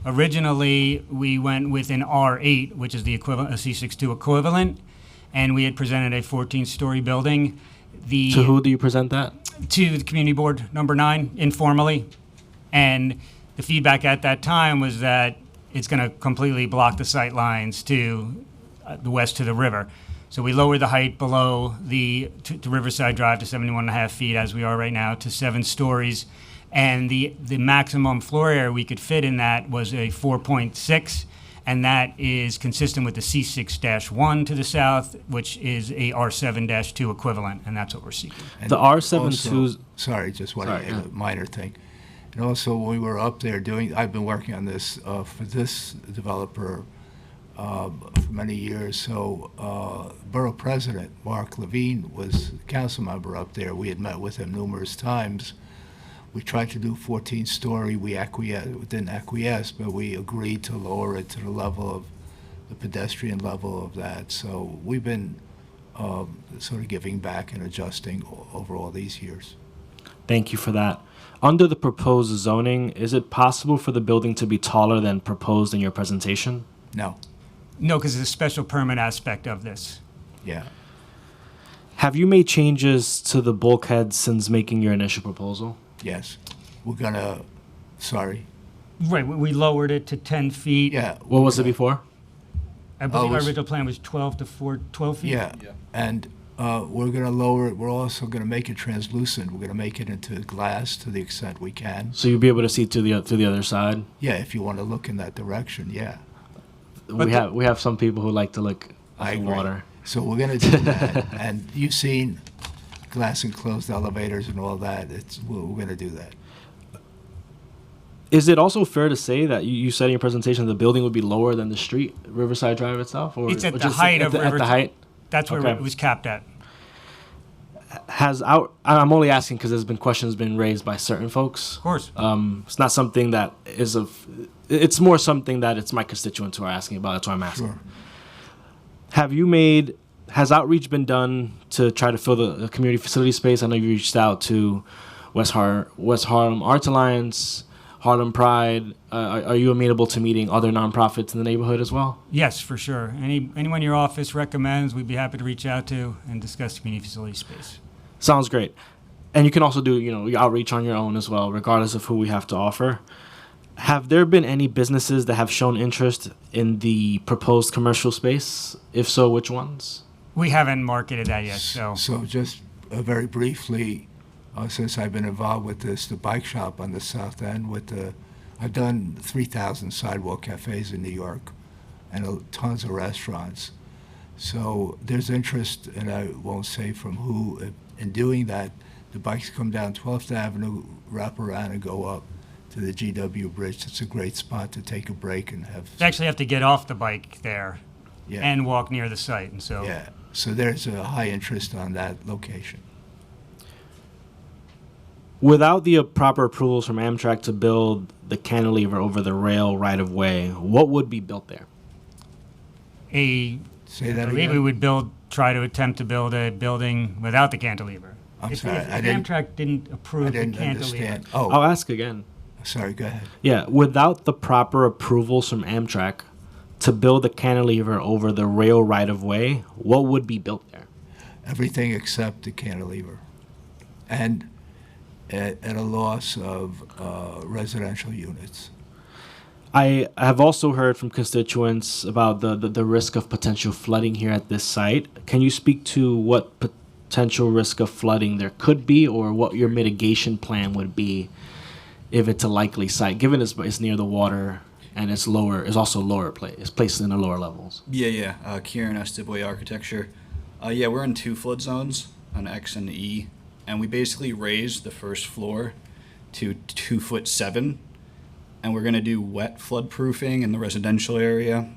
Originally, we went with an R8, which is the equivalent, a C62 equivalent, and we had presented a 14-story building. To who do you present that? To the Community Board number 9, informally, and the feedback at that time was that it's going to completely block the sight lines to the west to the river. So we lowered the height below to Riverside Drive to 71.5 feet, as we are right now, to 7 stories. And the maximum floor area we could fit in that was a 4.6, and that is consistent with the C6-1 to the south, which is a R7-2 equivalent, and that's what we're seeking. And The R72's also- Sorry, just one Sorry, a minor thing. And also, when we were up there I've been working on this for this developer for many years. So Borough President Mark Levine was a council member up there. We had met with him numerous times. We tried to do 14-story. We didn't acquiesce, but we agreed to lower it to the level of the pedestrian level of that. So we've been sort of giving back and adjusting over all these years. Thank you for that. Under the proposed zoning, is it possible for the building to be taller than proposed in your presentation? No, No, because there's a special permit aspect of this. yeah. Have you made changes to the bulkhead since making your initial proposal? Yes, we're gonna, sorry. Right, we lowered it to 10 feet. Yeah. What was it before? I believe Oh, our it's- original plan was 12 feet. Yeah, and we're gonna lower it, we're also gonna make it translucent. We're gonna make it into glass to the extent we can. So you'll be able to see to the other side? Yeah, if you wanna look in that direction, yeah. We have some people who like to look at I the agree. water. So we're going to do that. And you've seen glass enclosed elevators and all that. We're going to do that. Is it also fair to say that you said in your presentation the building would be lower than the street, Riverside Drive itself? Or It's at or the just height at of the, at the Riverside. height? That's where Okay. it was capped at. I'm only asking because there's been questions been raised by certain folks. Of course. It's not something that is it's more something that it's my constituents who are asking about. That's why I'm asking. Sure. Has outreach been done to try to fill the community facility space? I know you reached out to West Harlem Arts Alliance, Harlem Pride. Are you amenable to meeting other nonprofits in the neighborhood as well? Yes, for sure. Anyone your office recommends, we'd be happy to reach out to and discuss community facility space. Sounds great. And you can also do, your outreach on your own as well, regardless of who we have to offer. Have there been any businesses that have shown interest in the proposed commercial space? If so, which ones? We haven't marketed that yet, so. So just very briefly, since I've been involved with this, the bike shop on the South End I've done 3,000 sidewalk cafes in New York and tons of restaurants. So there's interest, and I won't say from who, in doing that. The bikes come down 12th Avenue, wrap around and go up to the GW Bridge. It's a great spot to take a break and have. You actually have to get off the bike there Yeah. and walk near the site, and so. Yeah, so there's a high interest on that location. Without the proper approvals from Amtrak to build the cantilever over the rail right of way, what would be built there? Say I that believe again? we would try to attempt to build a building without the cantilever. I'm If sorry, I if didn't- Amtrak didn't approve I the didn't cantilever. understand. I'll Oh, ask again. sorry, go ahead. Yeah, without the proper approvals from Amtrak to build the cantilever over the rail right of way, what would be built there? Everything except the cantilever. And at a loss of residential units. I have also heard from constituents about the risk of potential flooding here at this site. Can you speak to what potential risk of flooding there could be, or what your mitigation plan would be if it's a likely site, given it's near the water and it's also lower place, it's placed in the lower levels? Yeah. Kieran S. Dubois Architecture. Yeah, we're in 2 flood zones, an X and E, and we basically raised the first floor to 2'7", and we're gonna do wet flood proofing in the residential area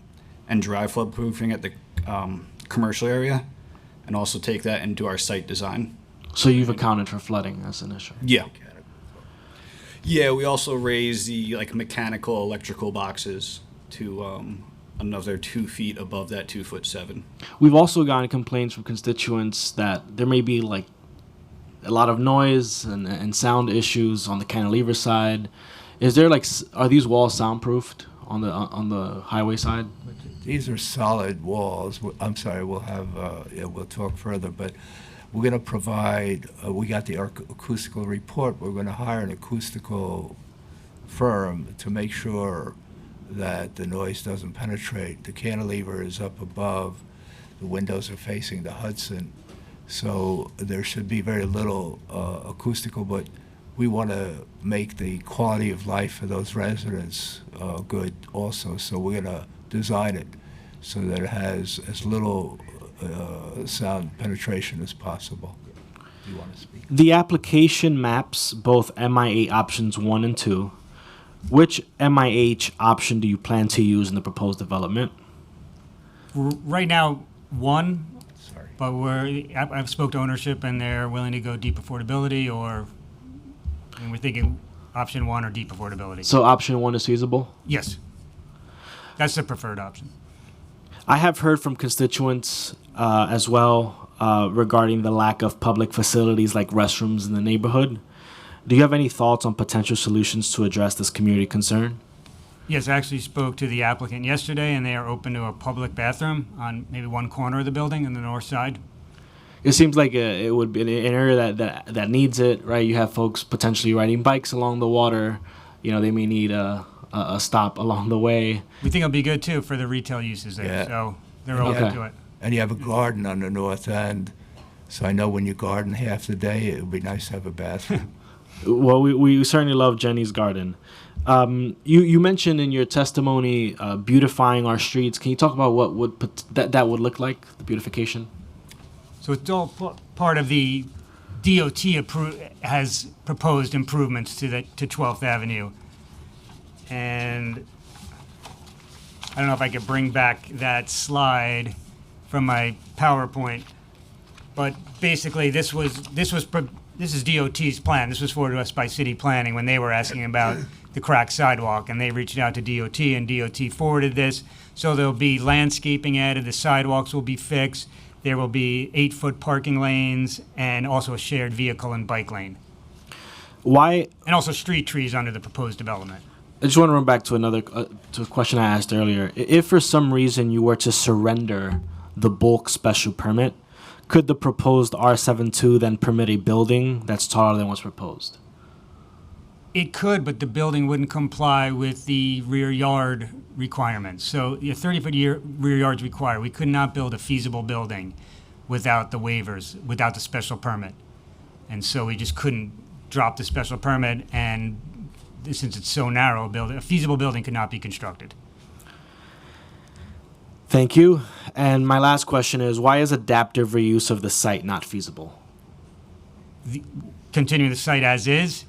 and dry flood proofing at the commercial area, and also take that into our site design. So you've accounted for flooding as an issue? Yeah. Yeah, we also raised the mechanical electrical boxes to another 2 feet above that 2'7". We've also gotten complaints from constituents that there may be a lot of noise and sound issues on the cantilever side. Is there are these walls soundproofed on the highway side? These are solid walls. I'm sorry, we'll talk further, but we're going to provide, we got the acoustical report. We're going to hire an acoustical firm to make sure that the noise doesn't penetrate. The cantilever is up above. The windows are facing the Hudson. So there should be very little acoustical, but we want to make the quality of life for those residents good also. So we're going to design it so that it has as little sound penetration as possible. You want to speak? The application maps both MIA options 1 and 2. Which MIH option do you plan to use in the proposed development? Right now, 1, Sorry. but I've spoke to ownership and they're willing to go deep affordability, and we're thinking option 1 or deep affordability. So option 1 is feasible? Yes, that's the preferred option. I have heard from constituents as well regarding the lack of public facilities like restrooms in the neighborhood. Do you have any thoughts on potential solutions to address this community concern? Yes, I actually spoke to the applicant yesterday, and they are open to a public bathroom on maybe one corner of the building on the north side. It seems like it would be an area that needs it, right? You have folks potentially riding bikes along the water. They may need a stop along the way. We think it'll be good, too, for the retail uses there, Yeah. so they're open to it. And you have a garden on the north end. So I know when you garden half the day, it would be nice to have a bathroom. Well, we certainly love Jenny's Garden. You mentioned in your testimony beautifying our streets. Can you talk about what that would look like, the beautification? So it's all part of the DOT has proposed improvements to 12th Avenue. And I don't know if I could bring back that slide from my PowerPoint, but basically this is DOT's plan. This was forwarded to us by city planning when they were asking about the cracked sidewalk, and they reached out to DOT, and DOT forwarded this. So there'll be landscaping added, the sidewalks will be fixed, there will be 8-foot parking lanes, and also a shared vehicle and bike lane. Why? And also street trees under the proposed development. I just want to run back to to a question I asked earlier. If for some reason you were to surrender the bulk special permit, could the proposed R72 then permit a building that's taller than what's proposed? It could, but the building wouldn't comply with the rear yard requirements. So the 30-foot rear yards required. We could not build a feasible building without the waivers, without the special permit. And so we just couldn't drop the special permit, and since it's so narrow, a feasible building could not be constructed. Thank you. And my last question is, why is adaptive reuse of the site not feasible? Continuing the site as is?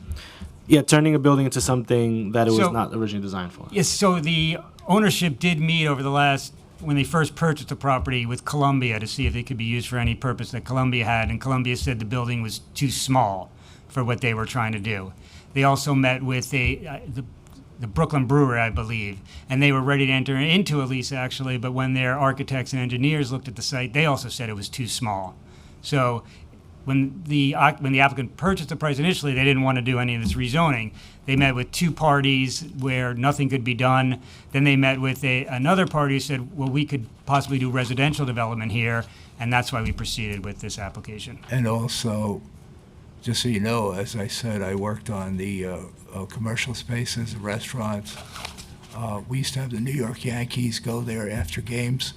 Yeah, turning a building into something that it was So- not originally designed for. Yes, so the ownership did meet over the last, when they first purchased the property with Columbia to see if it could be used for any purpose that Columbia had, and Columbia said the building was too small for what they were trying to do. They also met with the Brooklyn Brewery, I believe, and they were ready to enter into a lease actually, but when their architects and engineers looked at the site, they also said it was too small. So when the applicant purchased the price initially, they didn't want to do any of this rezoning. They met with two parties where nothing could be done. Then they met with another party who said, well, we could possibly do residential development here, and that's why we proceeded with this application. And also, just so you know, as I said, I worked on the commercial spaces, restaurants. We used to have the New York Yankees go there after games.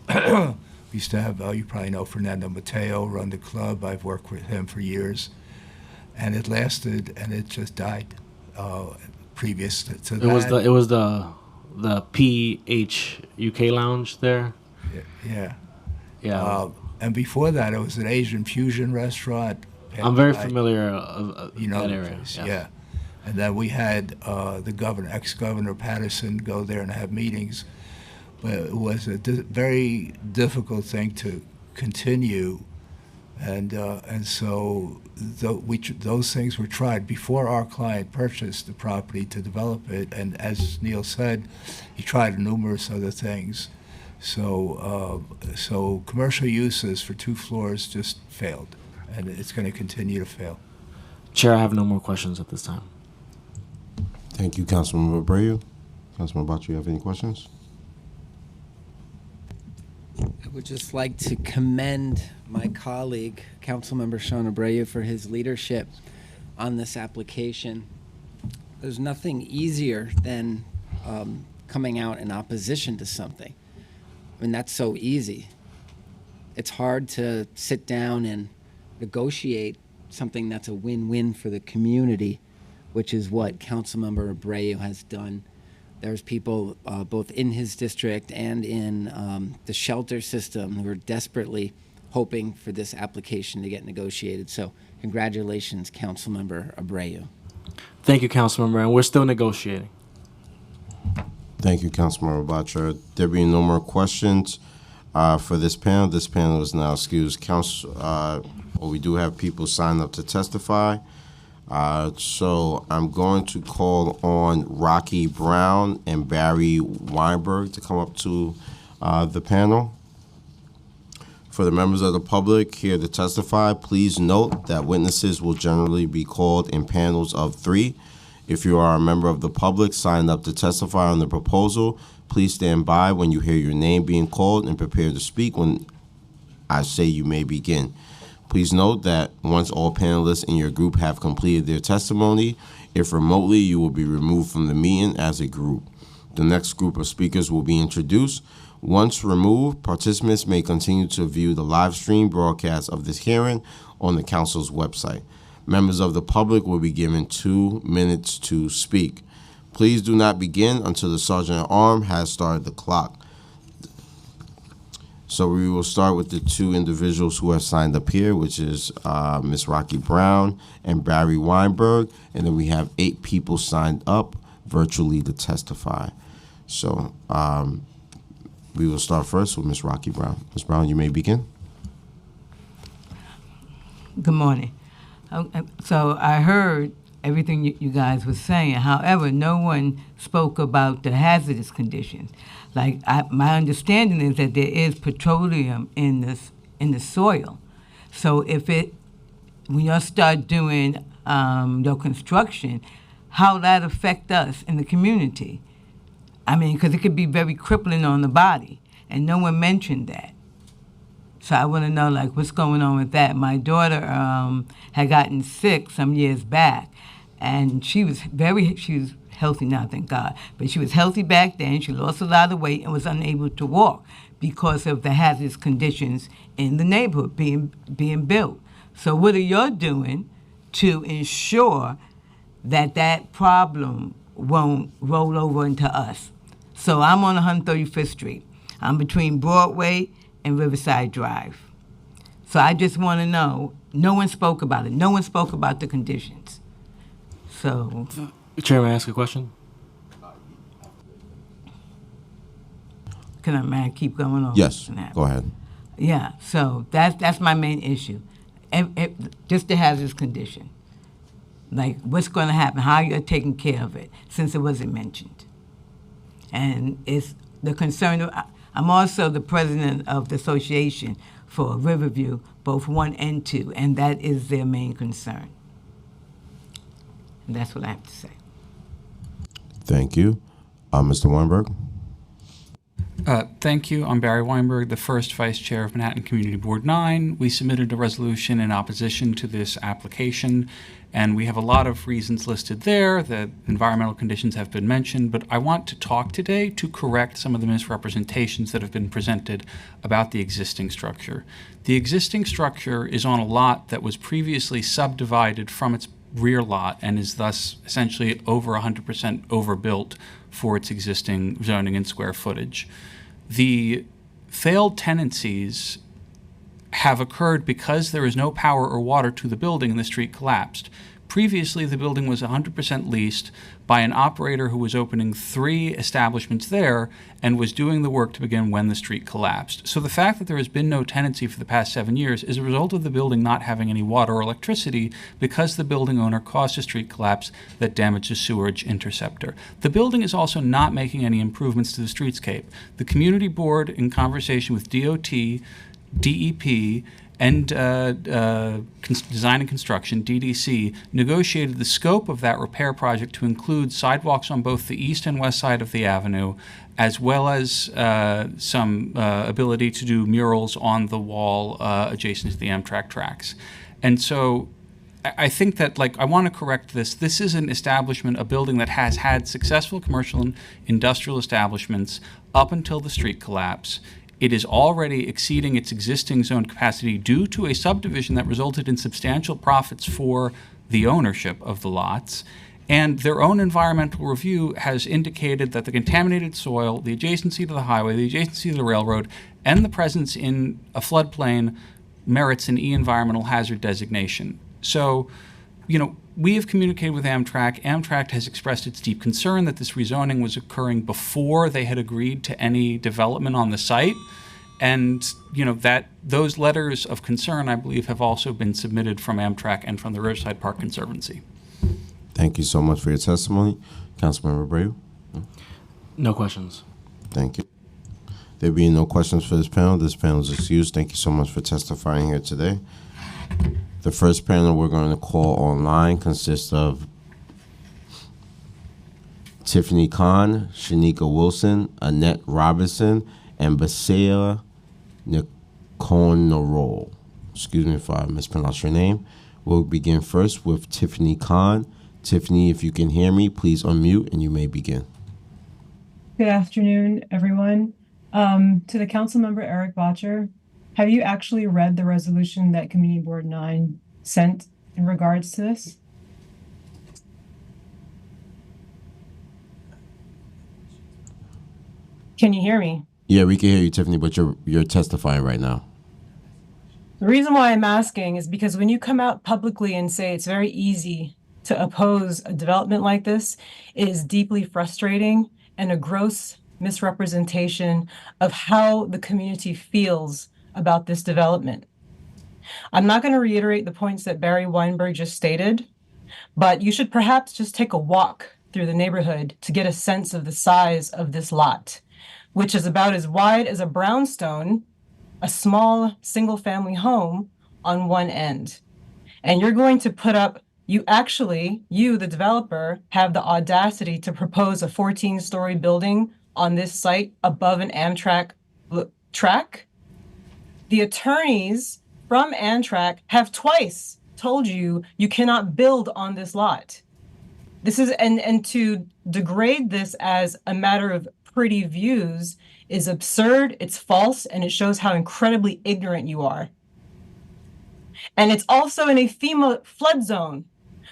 We used to have, you probably know Fernando Mateo run the club. I've worked with him for years. And it lasted, and it just died previous to that. It was the PH UK lounge there. Yeah. Yeah. And before that, it was an Asian fusion restaurant. I'm very familiar of you know that the area. place, Yeah. yeah. And then we had the ex-governor Patterson go there and have meetings. But it was a very difficult thing to continue. And so those things were tried before our client purchased the property to develop it. And as Neil said, he tried numerous other things. So commercial uses for 2 floors just failed, and it's going to continue to fail. Chair, I have no more questions at this time. Thank you, Councilman Abreu. Councilman Batra, you have any questions? I would just like to commend my colleague, Councilmember Sean Abreu, for his leadership on this application. There's nothing easier than coming out in opposition to something. I mean, that's so easy. It's hard to sit down and negotiate something that's a win-win for the community, which is what Councilmember Abreu has done. There's people both in his district and in the shelter system who are desperately hoping for this application to get negotiated. So congratulations, Councilmember Abreu. Thank you, Councilmember, and we're still negotiating. Thank you, Councilmember Batra. There being no more questions for this panel is now excused. We do have people signed up to testify. So I'm going to call on Rocky Brown and Barry Weinberg to come up to the panel. For the members of the public here to testify, please note that witnesses will generally be called in panels of 3. If you are a member of the public signed up to testify on the proposal, please stand by when you hear your name being called and prepare to speak when I say you may begin. Please note that once all panelists in your group have completed their testimony, if remotely, you will be removed from the meeting as a group. The next group of speakers will be introduced. Once removed, participants may continue to view the live stream broadcast of this hearing on the council's website. Members of the public will be given 2 minutes to speak. Please do not begin until the Sergeant at Arms has started the clock. So we will start with the two individuals who have signed up here, which is Ms. Rocky Brown and Barry Weinberg, and then we have 8 people signed up virtually to testify. So we will start first with Ms. Rocky Brown. Ms. Brown, you may begin. Good morning. So I heard everything you guys were saying. However, no one spoke about the hazardous conditions. Like my understanding is that there is petroleum in the soil. So when you start doing your construction, how that affect us in the community? I mean, because it could be very crippling on the body, and no one mentioned that. So I want to know, like, what's going on with that. My daughter had gotten sick some years back, and she was healthy now, thank God. But she was healthy back then. She lost a lot of weight and was unable to walk because of the hazardous conditions in the neighborhood being built. So what are y'all doing to ensure that that problem won't roll over into us? So I'm on 135th Street. I'm between Broadway and Riverside Drive. So I just want to know, no one spoke about it. No one spoke about the conditions. So... Chair, may I ask a question? May I keep going on? Yes, go ahead. Yeah, so that's my main issue. Just the hazardous condition. Like, what's going to happen? How you're taking care of it, since it wasn't mentioned. And it's the concern of, I'm also the president of the association for Riverview, both 1 and 2, and that is their main concern. And that's what I have to say. Thank you. Mr. Weinberg? Thank you. I'm Barry Weinberg, the first Vice Chair of Manhattan Community Board 9. We submitted a resolution in opposition to this application, and we have a lot of reasons listed there. The environmental conditions have been mentioned, but I want to talk today to correct some of the misrepresentations that have been presented about the existing structure. The existing structure is on a lot that was previously subdivided from its rear lot and is thus essentially over 100% overbuilt for its existing zoning and square footage. The failed tenancies have occurred because there is no power or water to the building and the street collapsed. Previously, the building was 100% leased by an operator who was opening 3 establishments there and was doing the work to begin when the street collapsed. So the fact that there has been no tenancy for the past 7 years is a result of the building not having any water or electricity because the building owner caused a street collapse that damaged a sewage interceptor. The building is also not making any improvements to the streetscape. The community board, in conversation with DOT, DEP, and Design and Construction, DDC, negotiated the scope of that repair project to include sidewalks on both the east and west side of the avenue, as well as some ability to do murals on the wall adjacent to the Amtrak tracks. And so I think that, like, I want to correct this. This is an establishment, a building that has had successful commercial and industrial establishments up until the street collapse. It is already exceeding its existing zone capacity due to a subdivision that resulted in substantial profits for the ownership of the lots. And their own environmental review has indicated that the contaminated soil, the adjacency to the highway, the adjacency to the railroad, and the presence in a floodplain merits an environmental hazard designation. So, we have communicated with Amtrak. Amtrak has expressed its deep concern that this rezoning was occurring before they had agreed to any development on the site. And, that those letters of concern, I believe, have also been submitted from Amtrak and from the Riverside Park Conservancy. Thank you so much for your testimony. Councilmember Abreu? No questions. Thank you. There being no questions for this panel is excused. Thank you so much for testifying here today. The first panel we're going to call online consists of Tiffany Khan, Shanika Wilson, Annette Robinson, and Basea Nikonoro. Excuse me if I mispronounce your name. We'll begin first with Tiffany Khan. Tiffany, if you can hear me, please unmute and you may begin. Good afternoon, everyone. To the council member, Eric Botcher, have you actually read the resolution that Community Board 9 sent in regards to this? Can you hear me? Yeah, we can hear you, Tiffany, but you're testifying right now. The reason why I'm asking is because when you come out publicly and say it's very easy to oppose a development like this, it is deeply frustrating and a gross misrepresentation of how the community feels about this development. I'm not going to reiterate the points that Barry Weinberg just stated, but you should perhaps just take a walk through the neighborhood to get a sense of the size of this lot, which is about as wide as a brownstone, a small single-family home on one end. And you're going to put up, you, the developer, have the audacity to propose a 14-story building on this site above an Amtrak track? The attorneys from Amtrak have twice told you you cannot build on this lot. This is, and to degrade this as a matter of pretty views is absurd, it's false, and it shows how incredibly ignorant you are. And it's also in a FEMA flood zone.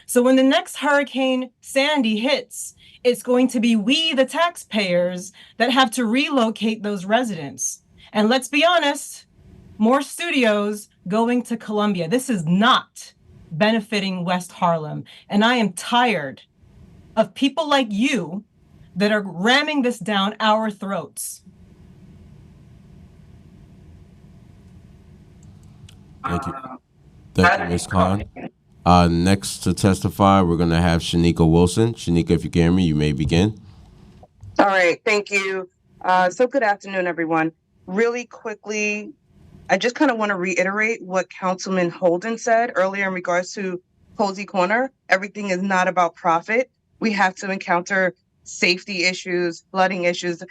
So when the next Hurricane Sandy hits, it's going to be we, the taxpayers, that have to relocate those residents. And let's be honest, more studios going to Columbia. This is not benefiting West Harlem. And I am tired of people like you that are ramming this down our throats. Thank you. Thank you, Ms. Khan. Next to testify, we're going to have Shanika Wilson. Shanika, if you can hear me, you may begin. All right, thank you. So good afternoon, everyone. Really quickly, I just kind of want to reiterate what Councilman Holden said earlier in regards to Cozy Corner. Everything is not about profit. We have to encounter safety issues, flooding issues.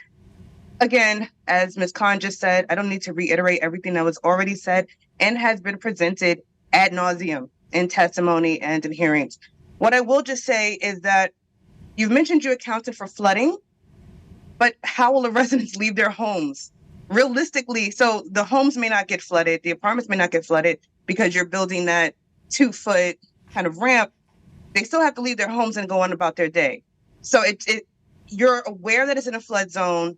Again, as Ms. Khan just said, I don't need to reiterate everything that was already said and has been presented ad nauseum in testimony and in hearings. What I will just say is that you've mentioned you accounted for flooding, but how will the residents leave their homes? Realistically, so the homes may not get flooded, the apartments may not get flooded because you're building that 2-foot kind of ramp. They still have to leave their homes and go on about their day. So you're aware that it's in a flood zone.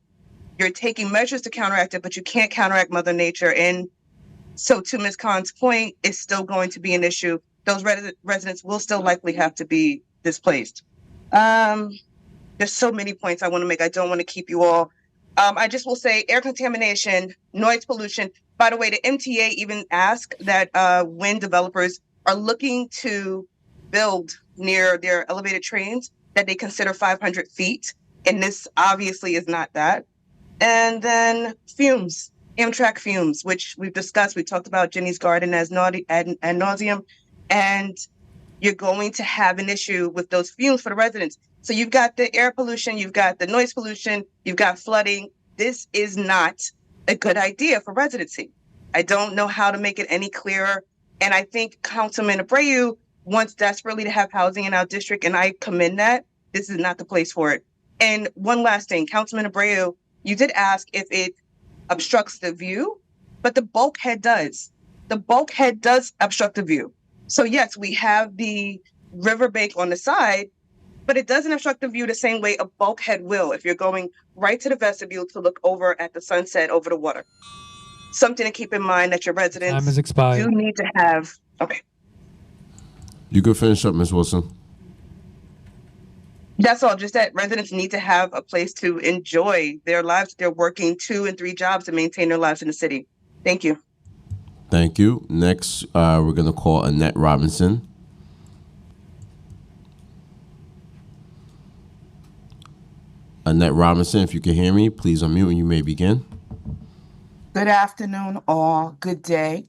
You're taking measures to counteract it, but you can't counteract Mother Nature. And so to Ms. Khan's point, it's still going to be an issue. Those residents will still likely have to be displaced. There's so many points I want to make. I don't want to keep you all. I just will say air contamination, noise pollution. By the way, the MTA even asked that when developers are looking to build near their elevated trains, that they consider 500 feet. And this obviously is not that. And then fumes, Amtrak fumes, which we've discussed. We talked about Jenny's Garden ad nauseum. And you're going to have an issue with those fumes for the residents. So you've got the air pollution, you've got the noise pollution, you've got flooding. This is not a good idea for residency. I don't know how to make it any clearer. And I think Councilman Abreu wants desperately to have housing in our district, and I commend that. This is not the place for it. And one last thing, Councilman Abreu, you did ask if it obstructs the view, but the bulkhead does. The bulkhead does obstruct the view. So yes, we have the riverbank on the side, but it doesn't obstruct the view the same way a bulkhead will if you're going right to the vestibule to look over at the sunset over the water. Something to keep in mind that your residents Time has expired. do need to have. Okay. You can finish up, Ms. Wilson. That's all. Just that residents need to have a place to enjoy their lives. They're working 2 and 3 jobs to maintain their lives in the city. Thank you. Thank you. Next, we're going to call Annette Robinson. Annette Robinson, if you can hear me, please unmute and you may begin. Good afternoon, all. Good day.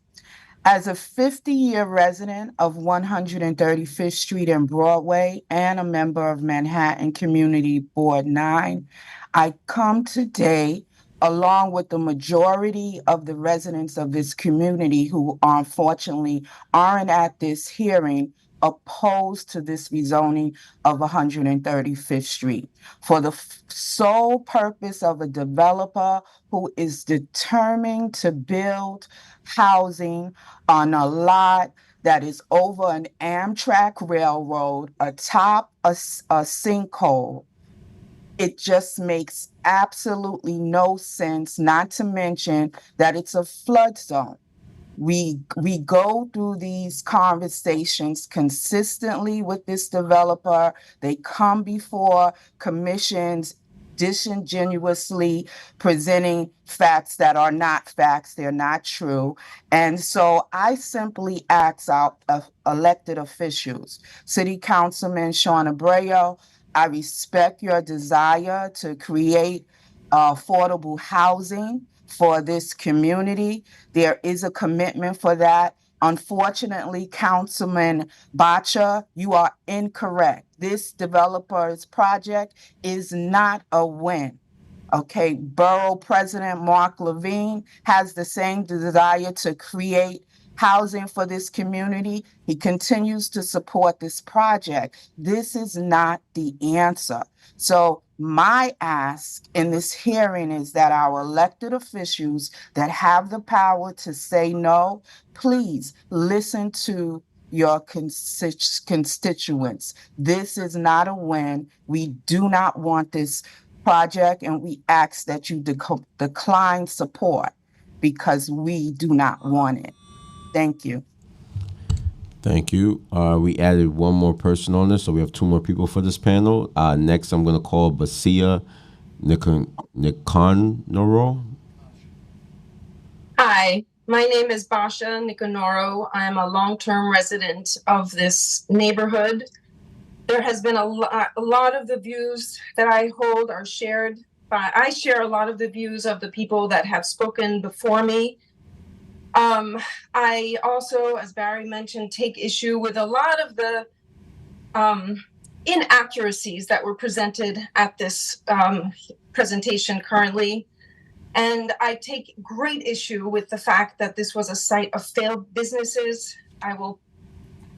As a 50-year resident of 135th Street and Broadway and a member of Manhattan Community Board 9, I come today along with the majority of the residents of this community who unfortunately aren't at this hearing opposed to this rezoning of 135th Street for the sole purpose of a developer who is determined to build housing on a lot that is over an Amtrak railroad atop a sinkhole. It just makes absolutely no sense, not to mention that it's a flood zone. We go through these conversations consistently with this developer. They come before commissions disingenuously presenting facts that are not facts, they're not true. And so I simply ask our elected officials, City Councilman Sean Abreu, I respect your desire to create affordable housing for this community. There is a commitment for that. Unfortunately, Councilman Bacha, you are incorrect. This developer's project is not a win. Okay, Borough President Mark Levine has the same desire to create housing for this community. He continues to support this project. This is not the answer. So my ask in this hearing is that our elected officials that have the power to say no, please listen to your constituents. This is not a win. We do not want this project, and we ask that you decline support because we do not want it. Thank you. Thank you. We added one more person on this, so we have two more people for this panel. Next, I'm going to call Basia Nikonoro. Hi, my name is Basha Nikonoro. I'm a long-term resident of this neighborhood. There has been a lot of the views that I hold are shared by, I share a lot of the views of the people that have spoken before me. I also, as Barry mentioned, take issue with a lot of the inaccuracies that were presented at this presentation currently. And I take great issue with the fact that this was a site of failed businesses. I will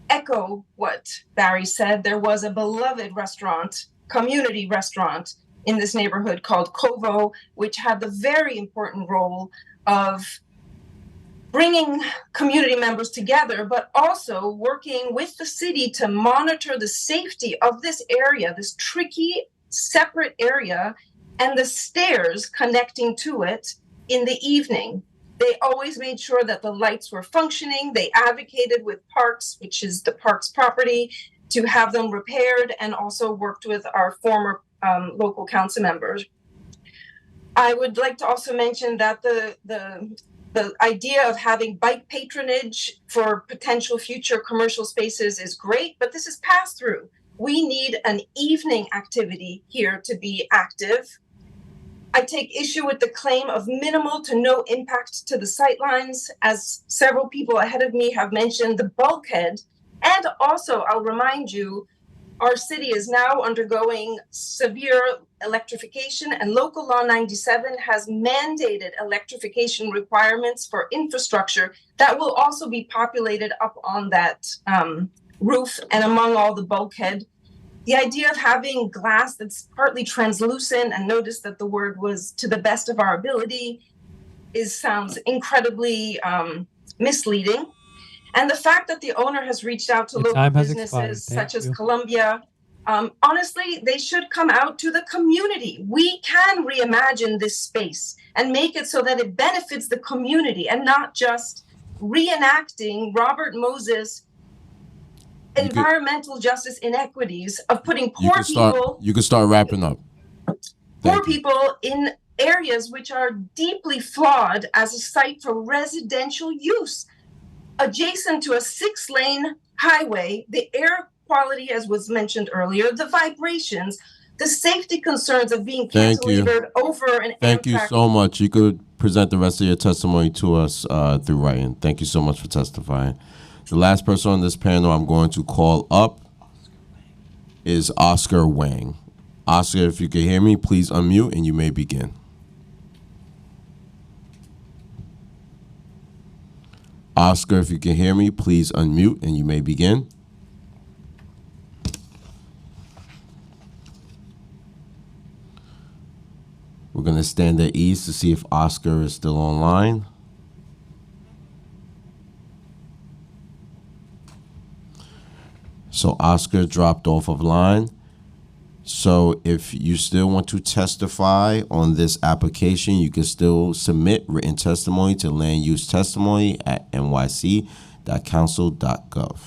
echo what Barry said. There was a beloved restaurant, community restaurant in this neighborhood called Kovo, which had the very important role of bringing community members together, but also working with the city to monitor the safety of this area, this tricky, separate area, and the stairs connecting to it in the evening. They always made sure that the lights were functioning. They advocated with Parks, which is the Parks property, to have them repaired, and also worked with our former local council members. I would like to also mention that the idea of having bike patronage for potential future commercial spaces is great, but this is pass through. We need an evening activity here to be active. I take issue with the claim of minimal to no impact to the sightlines. As several people ahead of me have mentioned, the bulkhead, and also I'll remind you, our city is now undergoing severe electrification, and Local Law 97 has mandated electrification requirements for infrastructure that will also be populated up on that roof and among all the bulkhead. The idea of having glass that's partly translucent, and notice that the word was to the best of our ability, sounds incredibly misleading. And the fact that the owner has reached out to local businesses such as Columbia, honestly, they should come out to the community. We can reimagine this space and make it so that it benefits the community and not just reenacting Robert Moses' environmental justice inequities of putting poor people. You can start wrapping up. Poor people in areas which are deeply flawed as a site for residential use. Adjacent to a 6-lane highway, the air quality, as was mentioned earlier, the vibrations, the safety concerns of being cantilevered over an Thank you so much. You could present the rest of your testimony to us through writing. Thank you so much for testifying. The last person on this panel I'm going to call up is Oscar Wang. Oscar, if you can hear me, please unmute and you may begin. Oscar, if you can hear me, please unmute and you may begin. We're going to stand at ease to see if Oscar is still online. So Oscar dropped off of line. So if you still want to testify on this application, you can still submit written testimony to landusetestimony@nyc.council.gov.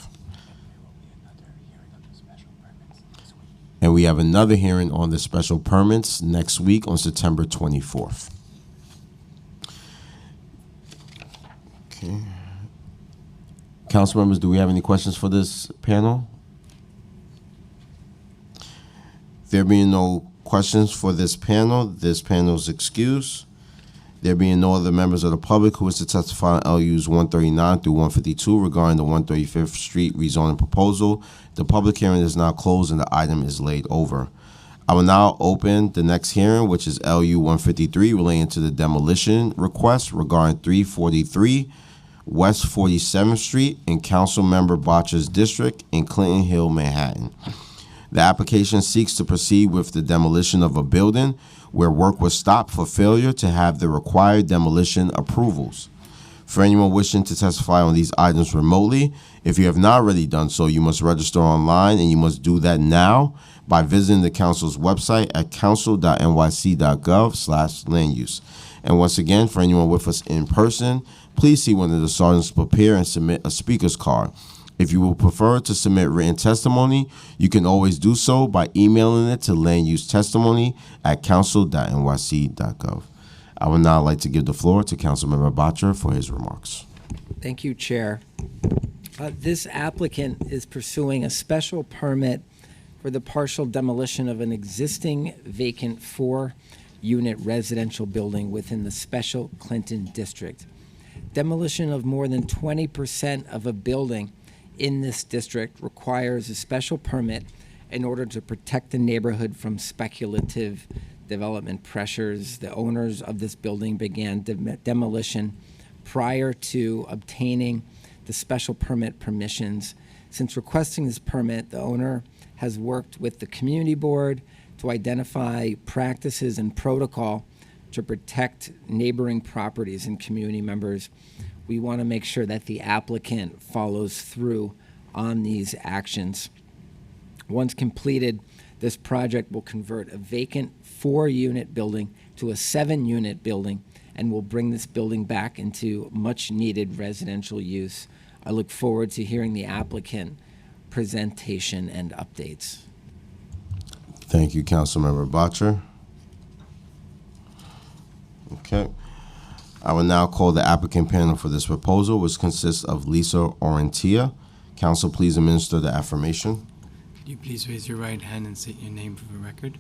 And we have another hearing on the special permits next week on September 24th. Okay. Council members, do we have any questions for this panel? There being no questions for this panel is excused. There being no other members of the public who wish to testify on LUs 139 through 152 regarding the 135th Street rezoning proposal, the public hearing is now closed and the item is laid over. I will now open the next hearing, which is LU 153, relating to the demolition request regarding 343 West 47th Street in Councilmember Botcher's district in Clinton Hill, Manhattan. The application seeks to proceed with the demolition of a building where work was stopped for failure to have the required demolition approvals. For anyone wishing to testify on these items remotely, if you have not already done so, you must register online, and you must do that now by visiting the council's website at council.nyc.gov/landuse. And once again, for anyone with us in person, please see one of the sergeants prepare and submit a speaker's card. If you would prefer to submit written testimony, you can always do so by emailing it to landusetestimony@council.nyc.gov. I would now like to give the floor to Councilmember Botcher for his remarks. Thank you, Chair. This applicant is pursuing a special permit for the partial demolition of an existing vacant 4-unit residential building within the Special Clinton District. Demolition of more than 20% of a building in this district requires a special permit in order to protect the neighborhood from speculative development pressures. The owners of this building began demolition prior to obtaining the special permit permissions. Since requesting this permit, the owner has worked with the community board to identify practices and protocol to protect neighboring properties and community members. We want to make sure that the applicant follows through on these actions. Once completed, this project will convert a vacant 4-unit building to a 7-unit building and will bring this building back into much-needed residential use. I look forward to hearing the applicant presentation and updates. Thank you, Councilmember Botcher. Okay. I will now call the applicant panel for this proposal, which consists of Lisa Orentia. Council, please administer the affirmation. Could you please raise your right hand and state your name for the record?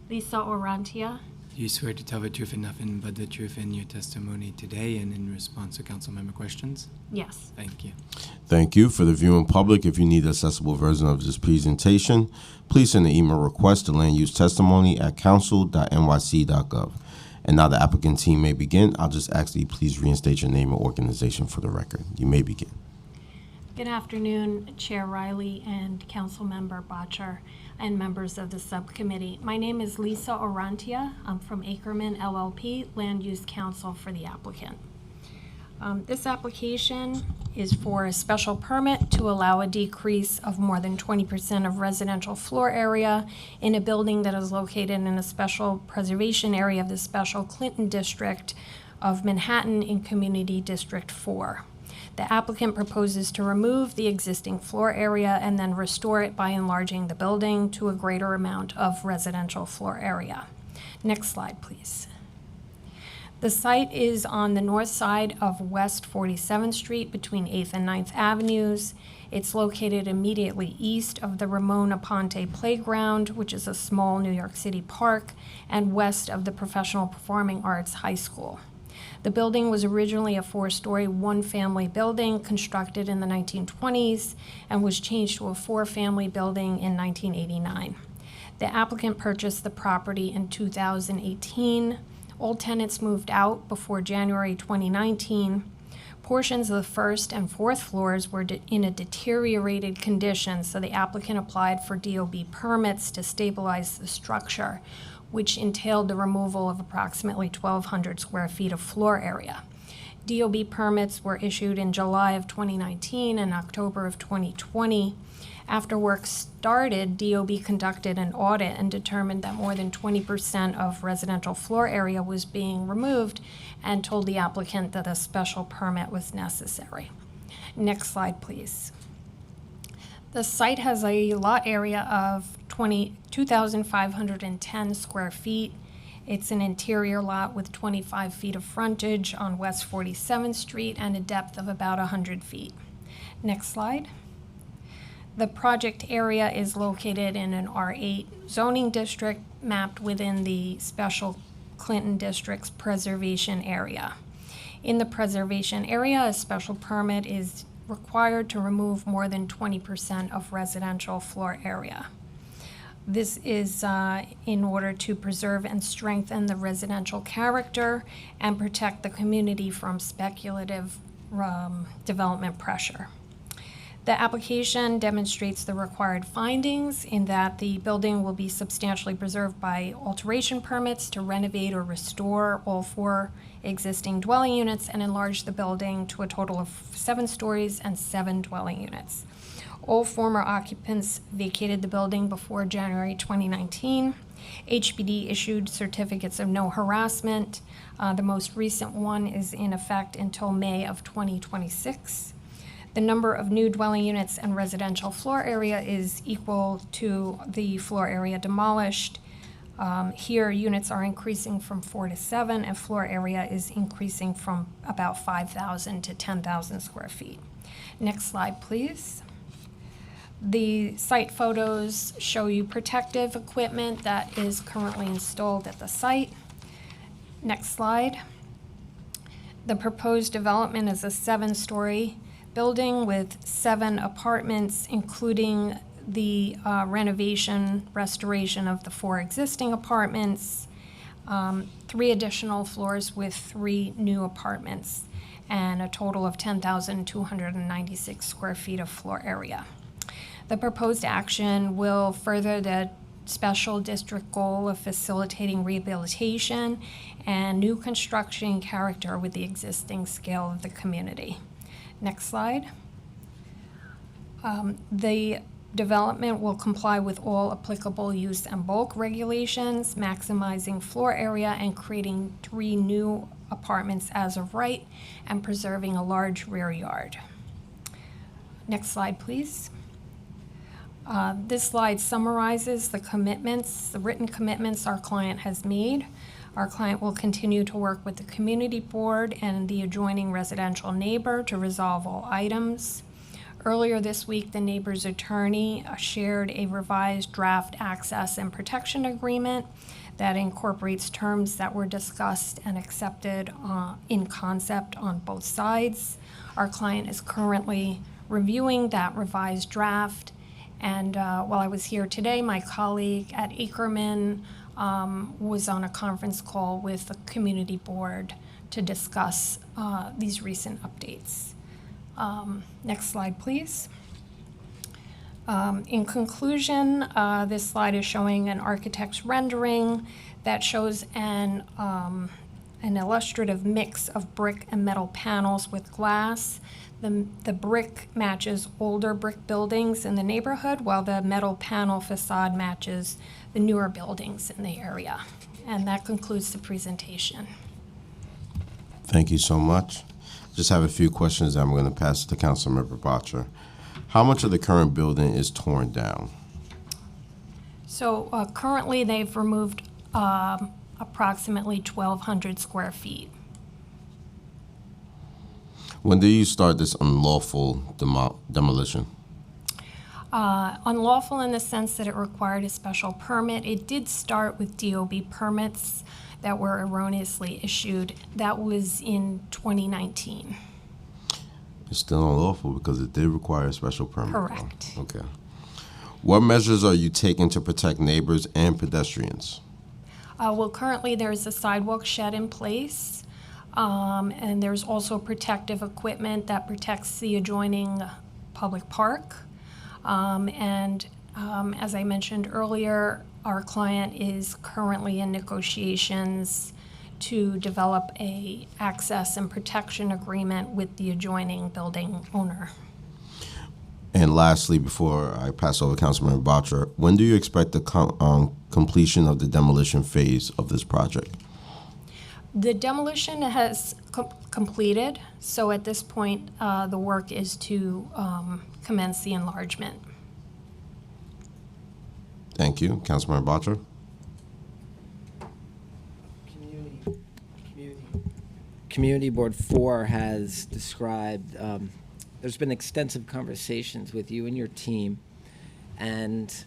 Lisa Orantia. Do you swear to tell the truth and nothing but the truth in your testimony today and in response to council member questions? Yes. Thank you. Thank you. For the viewing public, if you need an accessible version of this presentation, please send an email request to landusetestimony@council.nyc.gov. And now the applicant team may begin. I'll just ask that you please reinstate your name and organization for the record. You may begin. Good afternoon, Chair Riley and Councilmember Botcher and members of the subcommittee. My name is Lisa Orantia. I'm from Ackerman LLP, Land Use Counsel for the applicant. This application is for a special permit to allow a decrease of more than 20% of residential floor area in a building that is located in a special preservation area of the Special Clinton District of Manhattan in Community District 4. The applicant proposes to remove the existing floor area and then restore it by enlarging the building to a greater amount of residential floor area. Next slide, please. The site is on the north side of West 47th Street between 8th and 9th Avenues. It's located immediately east of the Ramon Aponte Playground, which is a small New York City park, and west of the Professional Performing Arts High School. The building was originally a 4-story, one-family building constructed in the 1920s and was changed to a 4-family building in 1989. The applicant purchased the property in 2018. All tenants moved out before January 2019. Portions of the first and fourth floors were in a deteriorated condition, so the applicant applied for DOB permits to stabilize the structure, which entailed the removal of approximately 1,200 square feet of floor area. DOB permits were issued in July of 2019 and October of 2020, After work started, DOB conducted an audit and determined that more than 20% of residential floor area was being removed and told the applicant that a special permit was necessary. Next slide, please. The site has a lot area of 2,510 square feet. It's an interior lot with 25 feet of frontage on West 47th Street and a depth of about 100 feet. Next slide. The project area is located in an R8 zoning district mapped within the Special Clinton District's preservation area. In the preservation area, a special permit is required to remove more than 20% of residential floor area. This is in order to preserve and strengthen the residential character and protect the community from speculative development pressure. The application demonstrates the required findings in that the building will be substantially preserved by alteration permits to renovate or restore all 4 existing dwelling units and enlarge the building to a total of 7 stories and 7 dwelling units. All former occupants vacated the building before January 2019. HPD issued certificates of no harassment. The most recent one is in effect until May of 2026. The number of new dwelling units and residential floor area is equal to the floor area demolished. Here, units are increasing from 4 to 7, and floor area is increasing from about 5,000 to 10,000 square feet. Next slide, please. The site photos show you protective equipment that is currently installed at the site. Next slide. The proposed development is a 7-story building with 7 apartments, including the renovation, restoration of the 4 existing apartments, 3 additional floors with 3 new apartments, and a total of 10,296 square feet of floor area. The proposed action will further the special district goal of facilitating rehabilitation and new construction character with the existing scale of the community. Next slide. The development will comply with all applicable use and bulk regulations, maximizing floor area and creating 3 new apartments as of right and preserving a large rear yard. Next slide, please. This slide summarizes the commitments, the written commitments our client has made. Our client will continue to work with the community board and the adjoining residential neighbor to resolve all items. Earlier this week, the neighbor's attorney shared a revised draft access and protection agreement that incorporates terms that were discussed and accepted in concept on both sides. Our client is currently reviewing that revised draft. And while I was here today, my colleague at Ackerman was on a conference call with the community board to discuss these recent updates. Next slide, please. In conclusion, this slide is showing an architect's rendering that shows an illustrative mix of brick and metal panels with glass. The brick matches older brick buildings in the neighborhood, while the metal panel facade matches the newer buildings in the area. And that concludes the presentation. Thank you so much. Just have a few questions that I'm going to pass to Councilmember Bottcher. How much of the current building is torn down? So currently they've removed approximately 1,200 square feet. When did you start this unlawful demolition? Unlawful in the sense that it required a special permit. It did start with DOB permits that were erroneously issued. That was in 2019. It's still unlawful because it did require a special permit. Correct. Okay. What measures are you taking to protect neighbors and pedestrians? Well, currently there's a sidewalk shed in place, and there's also protective equipment that protects the adjoining public park. As I mentioned earlier, our client is currently in negotiations to develop a access and protection agreement with the adjoining building owner. And lastly, before I pass over to Councilmember Botcher, when do you expect the completion of the demolition phase of this project? The demolition has completed, so at this point, the work is to commence the enlargement. Thank you. Councilmember Botcher? Community Board 4 has described, there's been extensive conversations with you and your team, and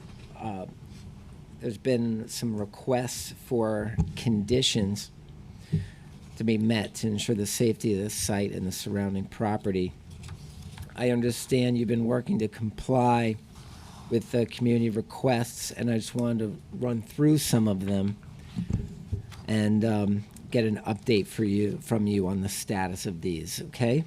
there's been some requests for conditions to be met to ensure the safety of the site and the surrounding property. I understand you've been working to comply with the community requests, and I just wanted to run through some of them and get an update from you on the status of these, okay?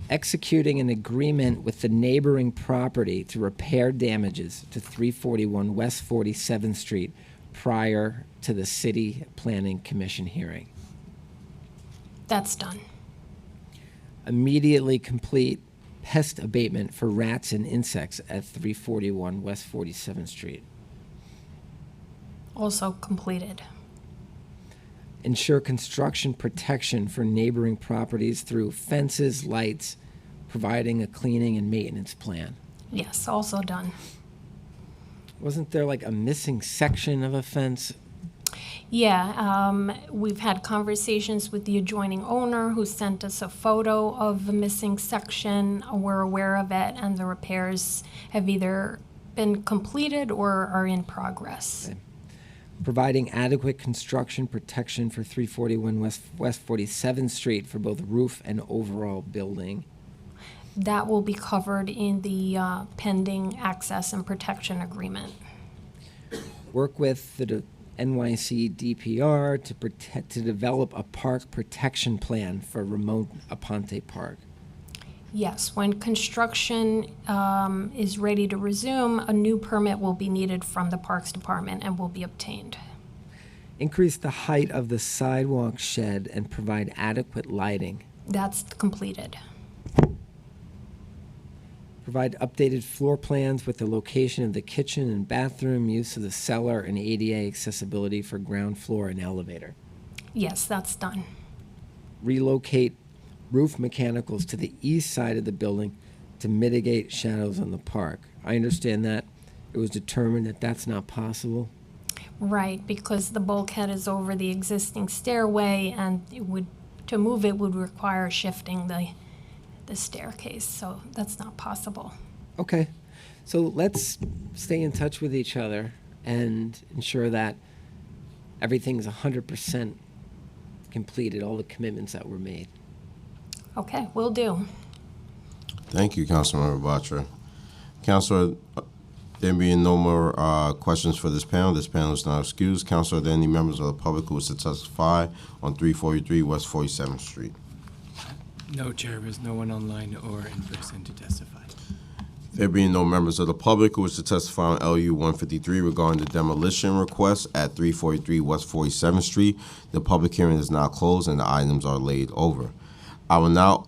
Executing an agreement with the neighboring property to repair damages to 341 West 47th Street prior to the City Planning Commission hearing. That's done. Immediately complete pest abatement for rats and insects at 341 West 47th Street. Also completed. Ensure construction protection for neighboring properties through fences, lights, providing a cleaning and maintenance plan. Yes, also done. Wasn't there like a missing section of a fence? Yeah, we've had conversations with the adjoining owner who sent us a photo of the missing section. We're aware of it, and the repairs have either been completed or are in progress. Okay. Providing adequate construction protection for 341 West 47th Street for both roof and overall building. That will be covered in the pending access and protection agreement. Work with the NYC DPR to develop a park protection plan for remote Aponte Park. Yes, when construction is ready to resume, a new permit will be needed from the Parks Department and will be obtained. Increase the height of the sidewalk shed and provide adequate lighting. That's completed. Provide updated floor plans with the location of the kitchen and bathroom, use of the cellar, and ADA accessibility for ground floor and elevator. Yes, that's done. Relocate roof mechanicals to the east side of the building to mitigate shadows on the park. I understand that it was determined that that's not possible. Right, because the bulkhead is over the existing stairway, and to move it would require shifting the staircase, so that's not possible. Okay, so let's stay in touch with each other and ensure that everything's 100% completed, all the commitments that were made. Okay, will do. Thank you, Councilmember Botcher. Councilor, there being no more questions for this panel is now excused. Councilor, are there any members of the public who wish to testify on 343 West 47th Street? No, Chair, there's no one online or in person to testify. There being no members of the public who wish to testify on LU 153 regarding the demolition request at 343 West 47th Street, the public hearing is now closed and the items are laid over. I will now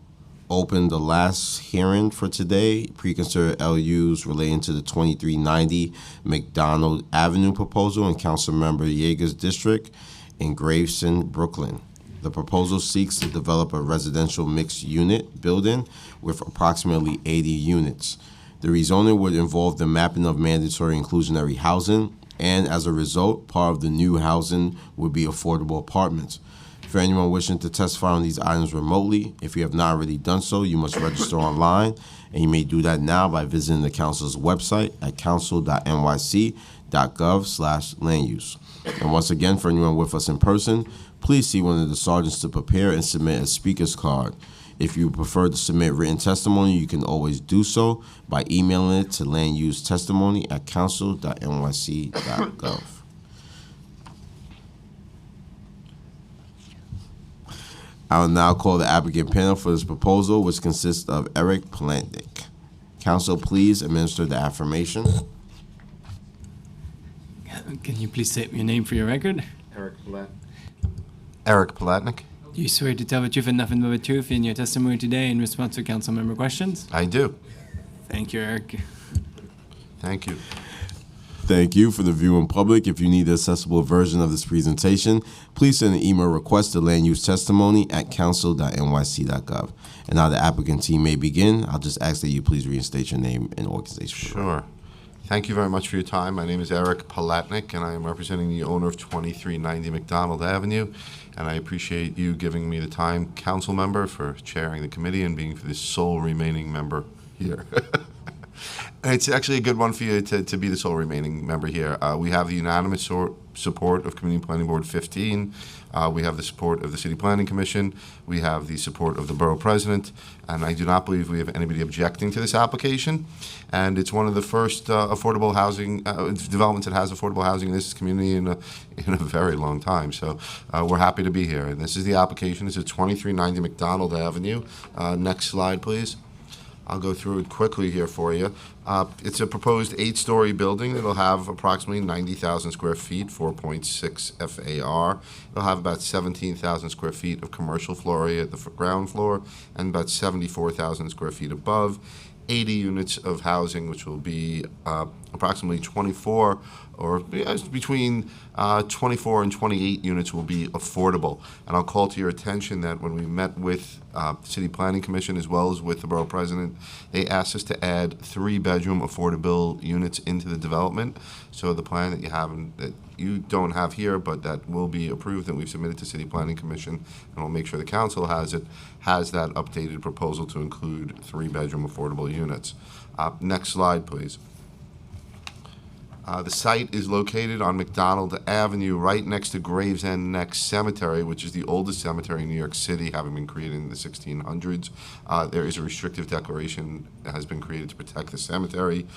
open the last hearing for today, preconsidered LUs relating to the 2390 McDonald Avenue proposal in Councilmember Yeager's district in Gravesend, Brooklyn. The proposal seeks to develop a residential mixed-unit building with approximately 80 units. The rezoning would involve the mapping of mandatory inclusionary housing, and as a result, part of the new housing would be affordable apartments. For anyone wishing to testify on these items remotely, if you have not already done so, you must register online, and you may do that now by visiting the council's website at council.nyc.gov/land use. And once again, for anyone with us in person, please see one of the sergeants to prepare and submit a speaker's card. If you prefer to submit written testimony, you can always do so by emailing it to landusetestimony@council.nyc.gov. I will now call the applicant panel for this proposal, which consists of Eric Palatnik. Council, please administer the affirmation. Can you please state your name for your record? Eric Palatnik. Do you swear to tell the truth and nothing but the truth in your testimony today in response to council member questions? I do. Thank you, Eric. Thank you. Thank you. For the viewing public, if you need the accessible version of this presentation, please send an email request to landusetestimony@council.nyc.gov. And now the applicant team may begin. I'll just ask that you please reinstate your name and organization. Sure. Thank you very much for your time. My name is Eric Palatnik, and I am representing the owner of 2390 McDonald Avenue. And I appreciate you giving me the time, council member, for chairing the committee and being the sole remaining member here. It's actually a good one for you to be the sole remaining member here. We have the unanimous support of Community Planning Board 15. We have the support of the City Planning Commission. We have the support of the Borough President. And I do not believe we have anybody objecting to this application. And it's one of the first affordable housing developments that has affordable housing in this community in a very long time. So we're happy to be here. And this is the application. It's at 2390 McDonald Avenue. Next slide, please. I'll go through it quickly here for you. It's a proposed 8-story building that'll have approximately 90,000 square feet, 4.6 FAR. It'll have about 17,000 square feet of commercial floor area at the ground floor and about 74,000 square feet above. 80 units of housing, which will be approximately 24 or between 24 and 28 units will be affordable. And I'll call to your attention that when we met with the City Planning Commission as well as with the Borough President, they asked us to add 3-bedroom affordable units into the development. So the plan that you have, that you don't have here, but that will be approved and we've submitted to City Planning Commission, and we'll make sure the council has it, has that updated proposal to include 3-bedroom affordable units. Next slide, please. The site is located on McDonald Avenue, right next to Gravesend Neck Cemetery, which is the oldest cemetery in New York City, having been created in the 1600s. There is a restrictive declaration that has been created to protect the cemetery.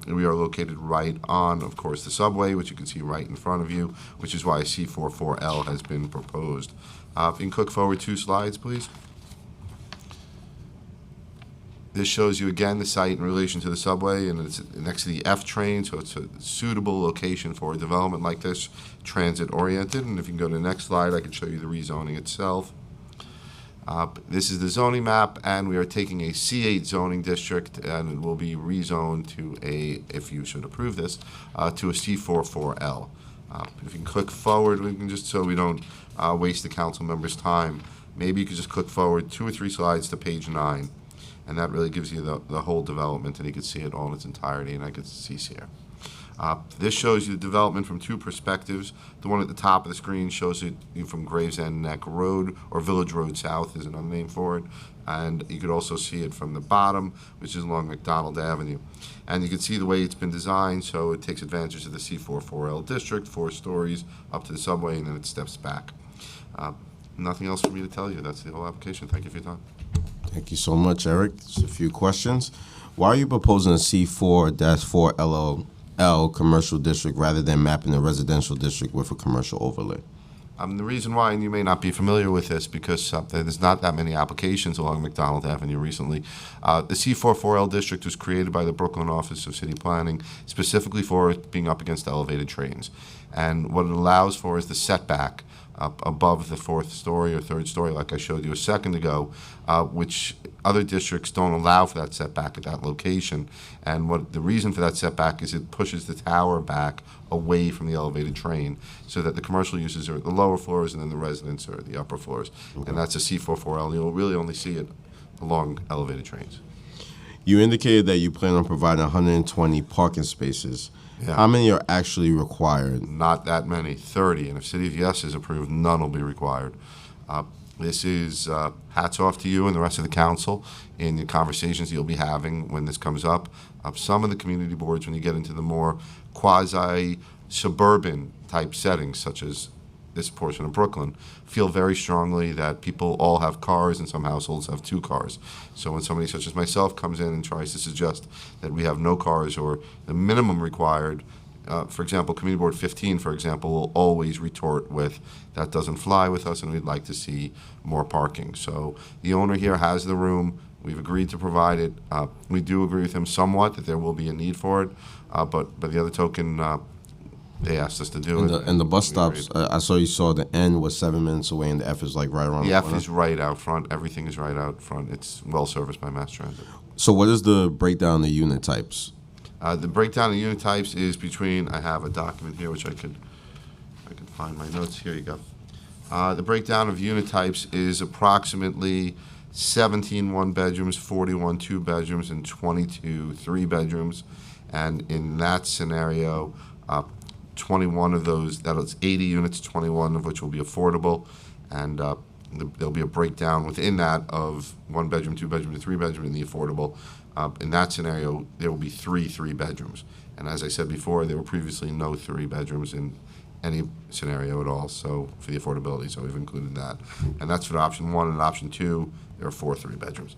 We are located right on, of course, the subway, which you can see right in front of you, which is why C44L has been proposed. If you can click forward 2 slides, please. This shows you again the site in relation to the subway, and it's next to the F train, so it's a suitable location for a development like this, transit-oriented. And if you can go to the next slide, I can show you the rezoning itself. This is the zoning map, and we are taking a C8 zoning district, and it will be rezoned to a, if you should approve this, to a C44L. If you can click forward, we can just, so we don't waste the council members' time, maybe you could just click forward 2 or 3 slides to page 9. And that really gives you the whole development, and you can see it all in its entirety, and I can see here. This shows you the development from 2 perspectives. The one at the top of the screen shows it from Gravesend Neck Road, or Village Road South is another name for it. And you could also see it from the bottom, which is along McDonald Avenue. And you can see the way it's been designed, so it takes advantage of the C44L district, 4 stories up to the subway, and then it steps back. Nothing else for me to tell you. That's the whole application. Thank you for your time. Thank you so much, Eric. Just a few questions. Why are you proposing a C4-4 LOL commercial district rather than mapping a residential district with a commercial overlay? The reason why, and you may not be familiar with this because there's not that many applications along McDonald Avenue recently. The C44L district was created by the Brooklyn Office of City Planning specifically for it being up against elevated trains. And what it allows for is the setback up above the 4th story or 3rd story, like I showed you a second ago, which other districts don't allow for that setback at that location. And what the reason for that setback is it pushes the tower back away from the elevated train so that the commercial uses are at the lower floors and then the residents are at the upper floors. Okay. And that's a C44L. You'll really only see it along elevated trains. You indicated that you plan on providing 120 parking spaces. Yeah. How many are actually required? Not that many, 30. And if City of Yes is approved, none will be required. This is hats off to you and the rest of the council in the conversations you'll be having when this comes up. Some of the community boards, when you get into the more quasi-suburban type settings, such as this portion of Brooklyn, feel very strongly that people all have cars and some households have 2 cars. So when somebody such as myself comes in and tries to suggest that we have no cars or the minimum required, for example, Community Board 15, for example, will always retort with, that doesn't fly with us and we'd like to see more parking. So the owner here has the room. We've agreed to provide it. We do agree with him somewhat that there will be a need for it, but by the other token, they asked us to do And it. the bus we were stops, I saw you saw the N was 7 minutes away and the F is like right around The the F corner. is right out front. Everything is right out front. It's well serviced by Mass Transit. So what is the breakdown of the unit types? The breakdown of unit types is between, I have a document here which I could find my notes. Here you go. The breakdown of unit types is approximately 17 one-bedrooms, 41 two-bedrooms, and 22 three-bedrooms. And in that scenario, 21 of those, that is 80 units, 21 of which will be affordable. And there'll be a breakdown within that of one-bedroom, two-bedroom, and three-bedroom in the affordable. In that scenario, there will be three bedrooms. And as I said before, there were previously no 3 bedrooms in any scenario at all, so for the affordability, so we've included that. And that's for option 1, and option 2, there are 4 3-bedrooms.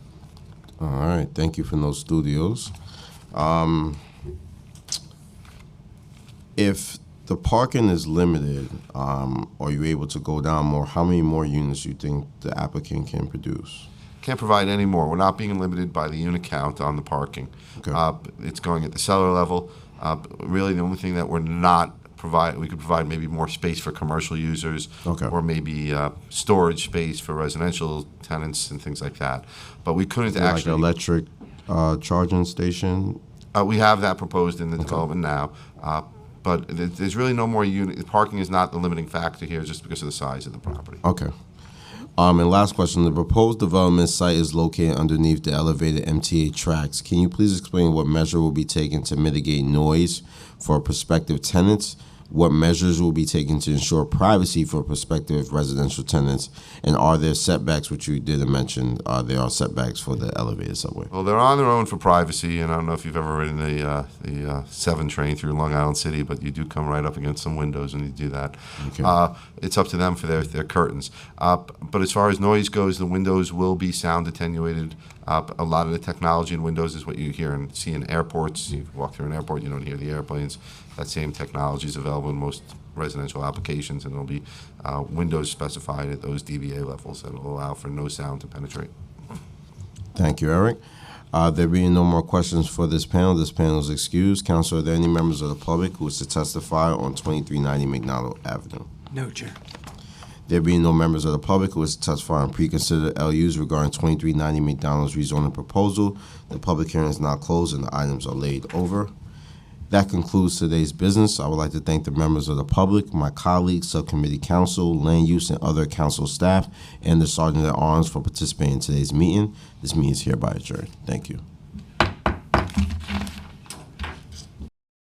All right, thank you for those studios. If the parking is limited, are you able to go down more? How many more units do you think the applicant can produce? Can't provide any more. We're not being limited by the unit count on the parking. It's going at the cellar level. Really, the only thing that we're not we could provide maybe more space for commercial users, or maybe storage space for residential tenants and things like that. But we couldn't Like actually. an electric charging station? We have that proposed in the development now, but there's really no more unit. Parking is not the limiting factor here, just because of the size of the property. Okay. And last question, the proposed development site is located underneath the elevated MTA tracks. Can you please explain what measure will be taken to mitigate noise for prospective tenants? What measures will be taken to ensure privacy for prospective residential tenants? And are there setbacks, which you didn't mention, there are setbacks for the elevated subway? Well, they're on their own for privacy, and I don't know if you've ever ridden the 7 train through Long Island City, but you do come right up against some windows when you do that. Okay. It's up to them for their curtains. But as far as noise goes, the windows will be sound attenuated. A lot of the technology in windows is what you hear and see in airports. You walk through an airport, you don't hear the airplanes. That same technology is available in most residential applications, and there'll be windows specified at those DVA levels that will allow for no sound to penetrate. Thank you, Eric. There being no more questions for this panel is excused. Council, are there any members of the public who wish to testify on 2390 McDonald Avenue? No, Chair. There being no members of the public who wish to testify on preconsidered LUs regarding 2390 McDonald's rezoning proposal, the public hearing is now closed and the items are laid over. That concludes today's business. I would like to thank the members of the public, my colleagues, subcommittee council, land use, and other council staff, and the Sergeant at Arms for participating in today's meeting. This meeting is hereby adjourned. Thank you.